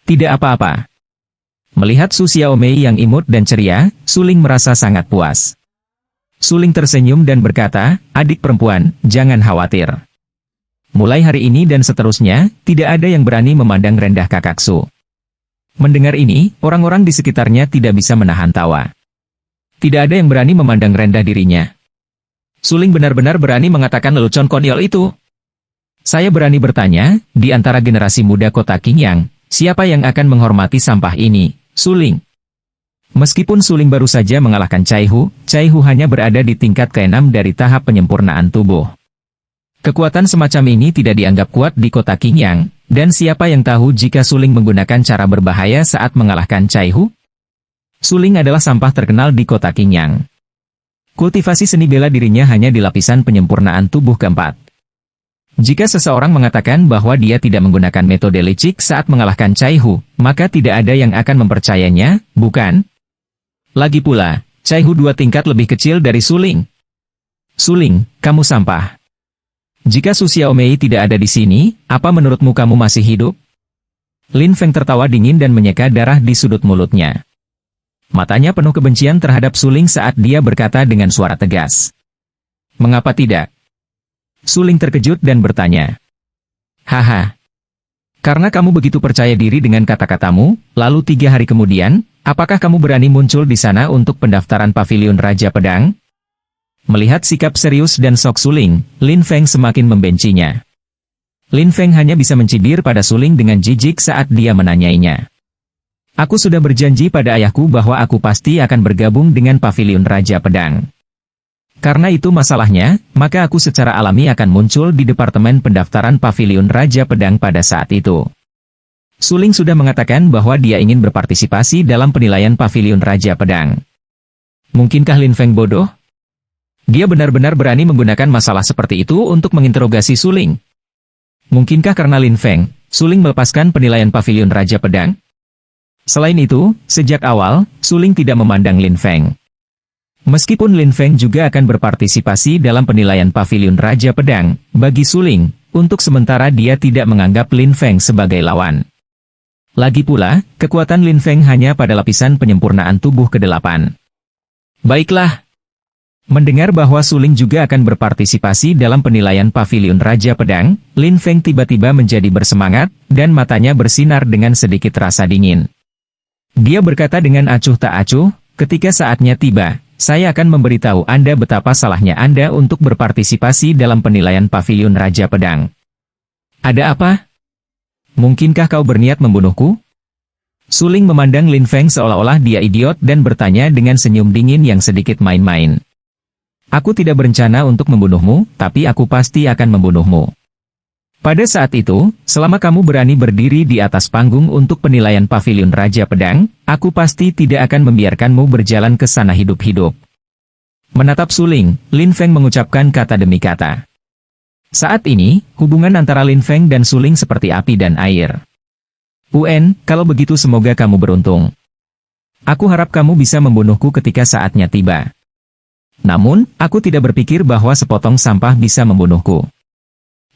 Tidak apa-apa. Melihat Su Xiaomei yang imut dan ceria, Suling merasa sangat puas. Suling tersenyum dan berkata, adik perempuan, jangan khawatir. Mulai hari ini dan seterusnya, tidak ada yang berani memandang rendah kakak Su. Mendengar ini, orang-orang di sekitarnya tidak bisa menahan tawa. Tidak ada yang berani memandang rendah dirinya. Suling benar-benar berani mengatakan lelucon konyol itu. Saya berani bertanya, di antara generasi muda kota Qingyang, siapa yang akan menghormati sampah ini? Suling. Meskipun Suling baru saja mengalahkan Cai Hu hanya berada di tingkat ke-6 dari tahap penyempurnaan tubuh. Kekuatan semacam ini tidak dianggap kuat di kota Qingyang, dan siapa yang tahu jika Suling menggunakan cara berbahaya saat mengalahkan Cai Hu? Suling adalah sampah terkenal di kota Qingyang. Kultivasi seni bela dirinya hanya di lapisan penyempurnaan tubuh keempat. Jika seseorang mengatakan bahwa dia tidak menggunakan metode licik saat mengalahkan Cai Hu, maka tidak ada yang akan mempercayainya, bukan? Lagi pula, Cai Hu 2 tingkat lebih kecil dari Suling. Suling, kamu sampah. Jika Su Xiaomei tidak ada di sini, apa menurutmu kamu masih hidup? Lin Feng tertawa dingin dan menyeka darah di sudut mulutnya. Matanya penuh kebencian terhadap Suling saat dia berkata dengan suara tegas. Mengapa tidak? Suling terkejut dan bertanya. Haha. Karena kamu begitu percaya diri dengan kata-katamu, lalu 3 hari kemudian, apakah kamu berani muncul di sana untuk pendaftaran Pavilion Raja Pedang? Melihat sikap serius dan sok Suling, Lin Feng semakin membencinya. Lin Feng hanya bisa mencibir pada Suling dengan jijik saat dia menanyainya. Aku sudah berjanji pada ayahku bahwa aku pasti akan bergabung dengan Pavilion Raja Pedang. Karena itu masalahnya, maka aku secara alami akan muncul di departemen pendaftaran Pavilion Raja Pedang pada saat itu. Suling sudah mengatakan bahwa dia ingin berpartisipasi dalam penilaian Pavilion Raja Pedang. Mungkinkah Lin Feng bodoh? Dia benar-benar berani menggunakan masalah seperti itu untuk menginterogasi Suling. Mungkinkah karena Lin Feng, Suling melepaskan penilaian Pavilion Raja Pedang? Selain itu, sejak awal, Suling tidak memandang Lin Feng. Meskipun Lin Feng juga akan berpartisipasi dalam penilaian Pavilion Raja Pedang, bagi Suling, untuk sementara dia tidak menganggap Lin Feng sebagai lawan. Lagi pula, kekuatan Lin Feng hanya pada lapisan penyempurnaan tubuh ke-8. Baiklah. Mendengar bahwa Suling juga akan berpartisipasi dalam penilaian Pavilion Raja Pedang, Lin Feng tiba-tiba menjadi bersemangat, dan matanya bersinar dengan sedikit rasa dingin. Dia berkata dengan acuh tak acuh, ketika saatnya tiba, saya akan memberitahu Anda betapa salahnya Anda untuk berpartisipasi dalam penilaian Pavilion Raja Pedang. Ada apa? Mungkinkah kau berniat membunuhku? Suling memandang Lin Feng seolah-olah dia idiot dan bertanya dengan senyum dingin yang sedikit main-main. Aku tidak berencana untuk membunuhmu, tapi aku pasti akan membunuhmu. Pada saat itu, selama kamu berani berdiri di atas panggung untuk penilaian Pavilion Raja Pedang, aku pasti tidak akan membiarkanmu berjalan ke sana hidup-hidup. Menatap Suling, Lin Feng mengucapkan kata demi kata. Saat ini, hubungan antara Lin Feng dan Suling seperti api dan air. Kalau begitu semoga kamu beruntung. Aku harap kamu bisa membunuhku ketika saatnya tiba. Namun, aku tidak berpikir bahwa sepotong sampah bisa membunuhku.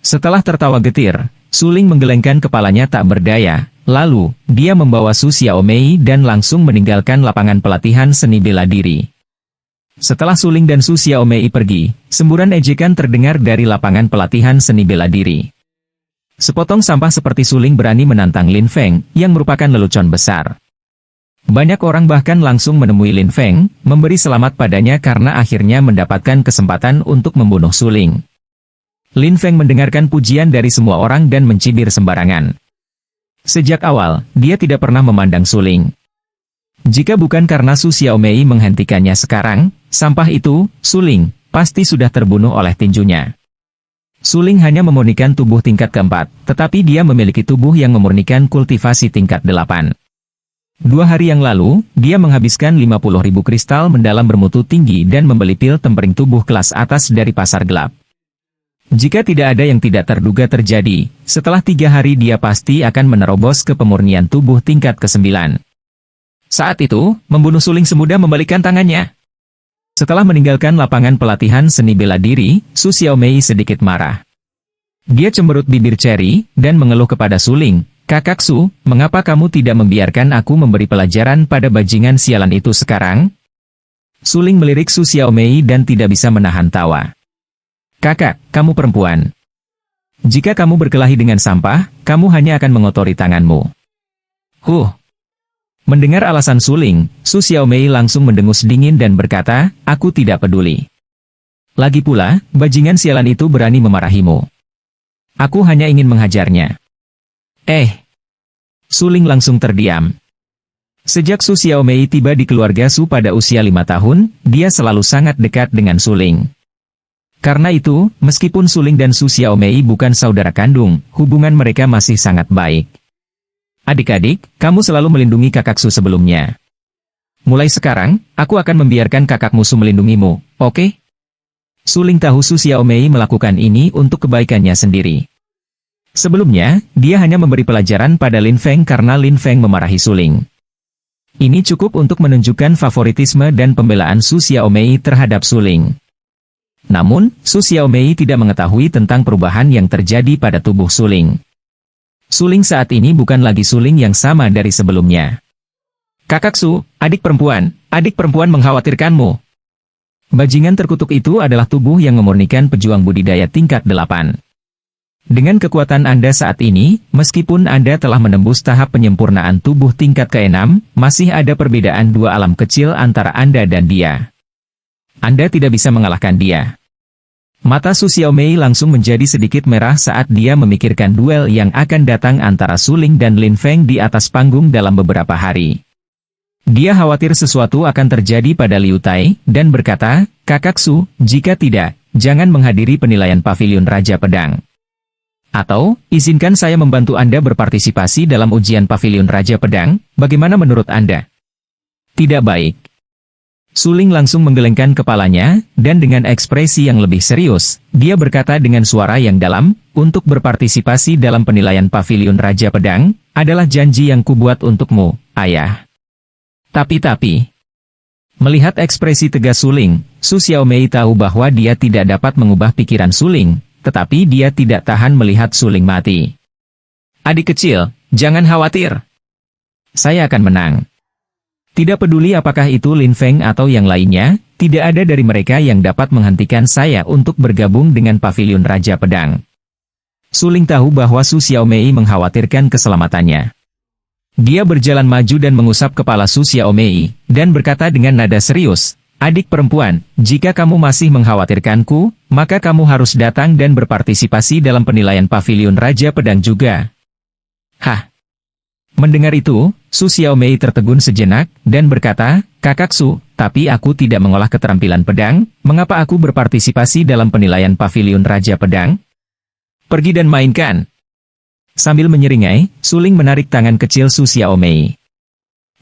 Setelah tertawa getir, Suling menggelengkan kepalanya tak berdaya, lalu, dia membawa Su Xiaomei dan langsung meninggalkan lapangan pelatihan seni bela diri. Setelah Suling dan Su Xiaomei pergi, semburan ejekan terdengar dari lapangan pelatihan seni bela diri. Sepotong sampah seperti Suling berani menantang Lin Feng, yang merupakan lelucon besar. Banyak orang bahkan langsung menemui Lin Feng, memberi selamat padanya karena akhirnya mendapatkan kesempatan untuk membunuh Suling. Lin Feng mendengarkan pujian dari semua orang dan mencibir sembarangan. Sejak awal, dia tidak pernah memandang Suling. Jika bukan karena Su Xiaomei menghentikannya sekarang, sampah itu, Suling, pasti sudah terbunuh oleh tinjunya. Suling hanya memurnikan tubuh tingkat keempat, tetapi dia memiliki tubuh yang memurnikan kultivasi tingkat 8. 2 hari yang lalu, dia menghabiskan 50.000 kristal mendalam bermutu tinggi dan membeli pil tempering tubuh kelas atas dari pasar gelap. Jika tidak ada yang tidak terduga terjadi, setelah 3 hari dia pasti akan menerobos ke pemurnian tubuh tingkat ke-9. Saat itu, membunuh Suling semudah membalikkan tangannya. Setelah meninggalkan lapangan pelatihan seni bela diri, Su Xiaomei sedikit marah. Dia cemberut bibir Cherry, dan mengeluh kepada Suling, "Kakak Su, mengapa kamu tidak membiarkan aku memberi pelajaran pada bajingan sialan itu sekarang?" Suling melirik Su Xiaomei dan tidak bisa menahan tawa. "Kakak, kamu perempuan. Jika kamu berkelahi dengan sampah, kamu hanya akan mengotori tanganmu." Mendengar alasan Suling, Su Xiaomei langsung mendengus dingin dan berkata, "Aku tidak peduli. Lagi pula, bajingan sialan itu berani memarahimu. Aku hanya ingin menghajarnya." Suling langsung terdiam. Sejak Su Xiaomei tiba di keluarga Su pada usia 5 tahun, dia selalu sangat dekat dengan Suling. Karena itu, meskipun Suling dan Su Xiaomei bukan saudara kandung, hubungan mereka masih sangat baik. "Adik-adik, kamu selalu melindungi kakak Su sebelumnya. Mulai sekarang, aku akan membiarkan kakakmu Su melindungimu, oke?" Suling tahu Su Xiaomei melakukan ini untuk kebaikannya sendiri. Sebelumnya, dia hanya memberi pelajaran pada Lin Feng karena Lin Feng memarahi Suling. Ini cukup untuk menunjukkan favoritisme dan pembelaan Su Xiaomei terhadap Suling. Namun, Su Xiaomei tidak mengetahui tentang perubahan yang terjadi pada tubuh Suling. Suling saat ini bukan lagi Suling yang sama dari sebelumnya. "Kakak Su, adik perempuan mengkhawatirkanmu." Bajingan terkutuk itu adalah tubuh yang memurnikan pejuang budidaya tingkat 8. Dengan kekuatan Anda saat ini, meskipun Anda telah menembus tahap penyempurnaan tubuh tingkat ke-6, masih ada perbedaan dua alam kecil antara Anda dan dia. Anda tidak bisa mengalahkan dia. Mata Su Xiaomei langsung menjadi sedikit merah saat dia memikirkan duel yang akan datang antara Suling dan Lin Feng di atas panggung dalam beberapa hari. Dia khawatir sesuatu akan terjadi pada Liu Tai, dan berkata, "Kakak Su, jika tidak, jangan menghadiri penilaian Pavilion Raja Pedang. Atau, izinkan saya membantu Anda berpartisipasi dalam ujian Pavilion Raja Pedang, bagaimana menurut Anda?" "Tidak baik." Suling langsung menggelengkan kepalanya, dan dengan ekspresi yang lebih serius, dia berkata dengan suara yang dalam, "Untuk berpartisipasi dalam penilaian Pavilion Raja Pedang, adalah janji yang kubuat untukmu, ayah." Tapi, melihat ekspresi tegas Suling, Su Xiaomei tahu bahwa dia tidak dapat mengubah pikiran Suling, tetapi dia tidak tahan melihat Suling mati. "Adik kecil, jangan khawatir. Saya akan menang. Tidak peduli apakah itu Lin Feng atau yang lainnya, tidak ada dari mereka yang dapat menghentikan saya untuk bergabung dengan Pavilion Raja Pedang." Suling tahu bahwa Su Xiaomei mengkhawatirkan keselamatannya. Dia berjalan maju dan mengusap kepala Su Xiaomei, dan berkata dengan nada serius, "Adik perempuan, jika kamu masih mengkhawatirkanku, maka kamu harus datang dan berpartisipasi dalam penilaian Pavilion Raja Pedang juga." Mendengar itu, Su Xiaomei tertegun sejenak, dan berkata, "Kakak Su, tapi aku tidak mengolah keterampilan pedang, mengapa aku berpartisipasi dalam penilaian Pavilion Raja Pedang? Pergi dan mainkan." Sambil menyeringai, Suling menarik tangan kecil Su Xiaomei.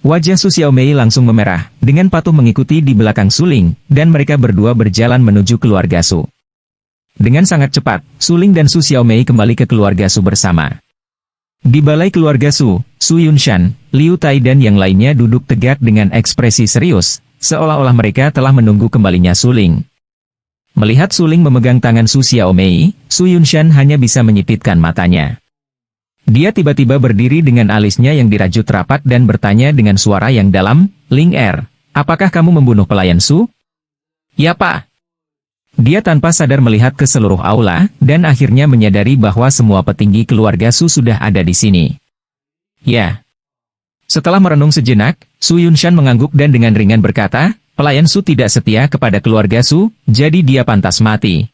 Wajah Su Xiaomei langsung memerah, dengan patuh mengikuti di belakang Suling, dan mereka berdua berjalan menuju keluarga Su. Dengan sangat cepat, Suling dan Su Xiaomei kembali ke keluarga Su bersama. Di balai keluarga Su, Su Yunshan, Liu Tai dan yang lainnya duduk tegak dengan ekspresi serius, seolah-olah mereka telah menunggu kembalinya Suling. Melihat Suling memegang tangan Su Xiaomei, Su Yunshan hanya bisa menyipitkan matanya. Dia tiba-tiba berdiri dengan alisnya yang dirajut rapat dan bertanya dengan suara yang dalam, "Ling Er, apakah kamu membunuh pelayan Su?" "Ya Pak." Dia tanpa sadar melihat ke seluruh aula, dan akhirnya menyadari bahwa semua petinggi keluarga Su sudah ada di sini. "Ya." Setelah merenung sejenak, Su Yunshan mengangguk dan dengan ringan berkata, "Pelayan Su tidak setia kepada keluarga Su, jadi dia pantas mati."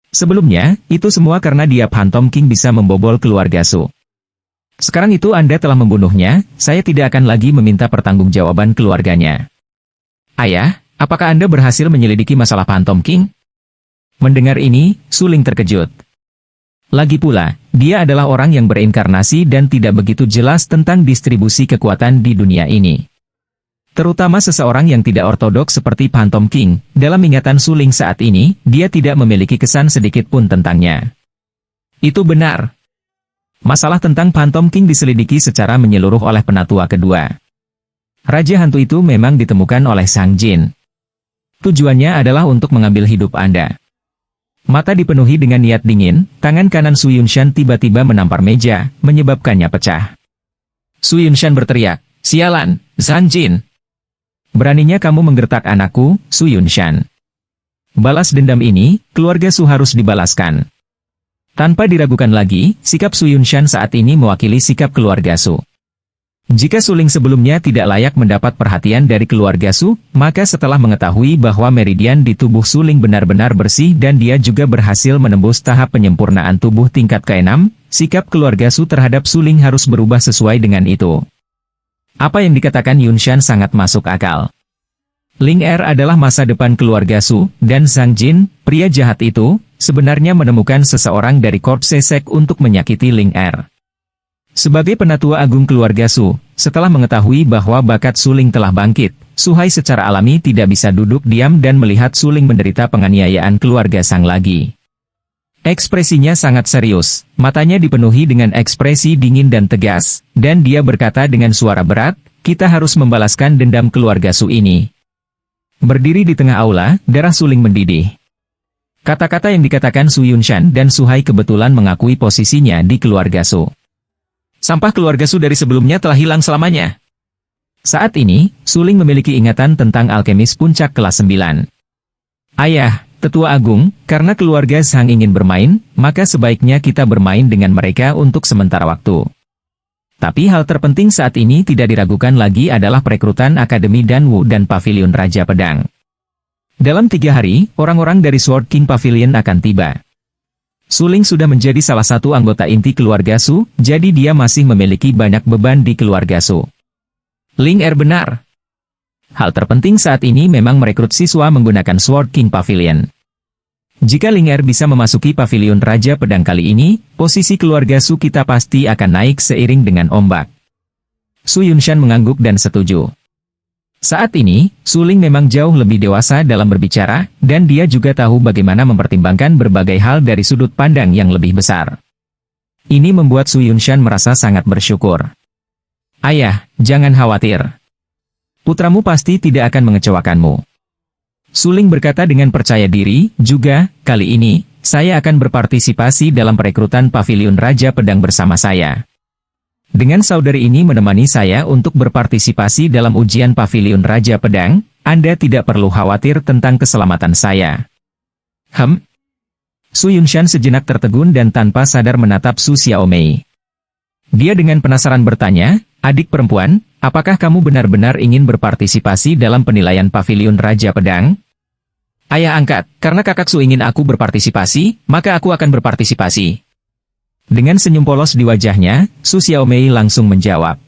Sebelumnya, itu semua karena dia Phantom King bisa membobol keluarga Su. Sekarang itu Anda telah membunuhnya, saya tidak akan lagi meminta pertanggungjawaban keluarganya. "Ayah, apakah Anda berhasil menyelidiki masalah Phantom King?" Mendengar ini, Suling terkejut. Lagi pula, dia adalah orang yang berinkarnasi dan tidak begitu jelas tentang distribusi kekuatan di dunia ini. Terutama seseorang yang tidak ortodoks seperti Phantom King, dalam ingatan Suling saat ini, dia tidak memiliki kesan sedikit pun tentangnya. Itu benar. Masalah tentang Phantom King diselidiki secara menyeluruh oleh penatua kedua. Raja hantu itu memang ditemukan oleh Sang Jin. Tujuannya adalah untuk mengambil hidup Anda. Mata dipenuhi dengan niat dingin, tangan kanan Su Yunshan tiba-tiba menampar meja, menyebabkannya pecah. Su Yunshan berteriak, "Sialan, Sang Jin! Beraninya kamu menggertak anakku, Su Yunshan." Balas dendam ini, keluarga Su harus dibalaskan. Tanpa diragukan lagi, sikap Su Yunshan saat ini mewakili sikap keluarga Su. Jika Suling sebelumnya tidak layak mendapat perhatian dari keluarga Su, maka setelah mengetahui bahwa meridian di tubuh Suling benar-benar bersih dan dia juga berhasil menembus tahap penyempurnaan tubuh tingkat ke-6, sikap keluarga Su terhadap Suling harus berubah sesuai dengan itu. Apa yang dikatakan Yunshan sangat masuk akal. Ling Er adalah masa depan keluarga Su, dan Sang Jin, pria jahat itu, sebenarnya menemukan seseorang dari Korps Sesek untuk menyakiti Ling Er. Sebagai penatua agung keluarga Su, setelah mengetahui bahwa bakat Suling telah bangkit, Suhai secara alami tidak bisa duduk diam dan melihat Suling menderita penganiayaan keluarga Sang lagi. Ekspresinya sangat serius, matanya dipenuhi dengan ekspresi dingin dan tegas, dan dia berkata dengan suara berat, "Kita harus membalaskan dendam keluarga Su ini." Berdiri di tengah aula, darah Suling mendidih. Kata-kata yang dikatakan Su Yunshan dan Suhai kebetulan mengakui posisinya di keluarga Su. Sampah keluarga Su dari sebelumnya telah hilang selamanya. Saat ini, Suling memiliki ingatan tentang alkemis puncak kelas 9. "Ayah, Tetua Agung, karena keluarga Sang ingin bermain, maka sebaiknya kita bermain dengan mereka untuk sementara waktu. Tapi hal terpenting saat ini tidak diragukan lagi adalah perekrutan Akademi Danwu dan Pavilion Raja Pedang. Dalam 3 hari, orang-orang dari Sword King Pavilion akan tiba." Suling sudah menjadi salah satu anggota inti keluarga Su, jadi dia masih memiliki banyak beban di keluarga Su. Ling Er benar. Hal terpenting saat ini memang merekrut siswa menggunakan Sword King Pavilion. Jika Ling Er bisa memasuki Pavilion Raja Pedang kali ini, posisi keluarga Su kita pasti akan naik seiring dengan ombak. Su Yunshan mengangguk dan setuju. Saat ini, Suling memang jauh lebih dewasa dalam berbicara, dan dia juga tahu bagaimana mempertimbangkan berbagai hal dari sudut pandang yang lebih besar. Ini membuat Su Yunshan merasa sangat bersyukur. "Ayah, jangan khawatir. Putramu pasti tidak akan mengecewakanmu." Suling berkata dengan percaya diri, "Juga, kali ini, saya akan berpartisipasi dalam perekrutan Pavilion Raja Pedang bersama saya. Dengan saudari ini menemani saya untuk berpartisipasi dalam ujian Pavilion Raja Pedang, Anda tidak perlu khawatir tentang keselamatan saya." Su Yunshan sejenak tertegun dan tanpa sadar menatap Su Xiaomei. Dia dengan penasaran bertanya, "Adik perempuan, apakah kamu benar-benar ingin berpartisipasi dalam penilaian Pavilion Raja Pedang?" "Ayah angkat, karena kakak Su ingin aku berpartisipasi, maka aku akan berpartisipasi." Dengan senyum polos di wajahnya, Su Xiaomei langsung menjawab.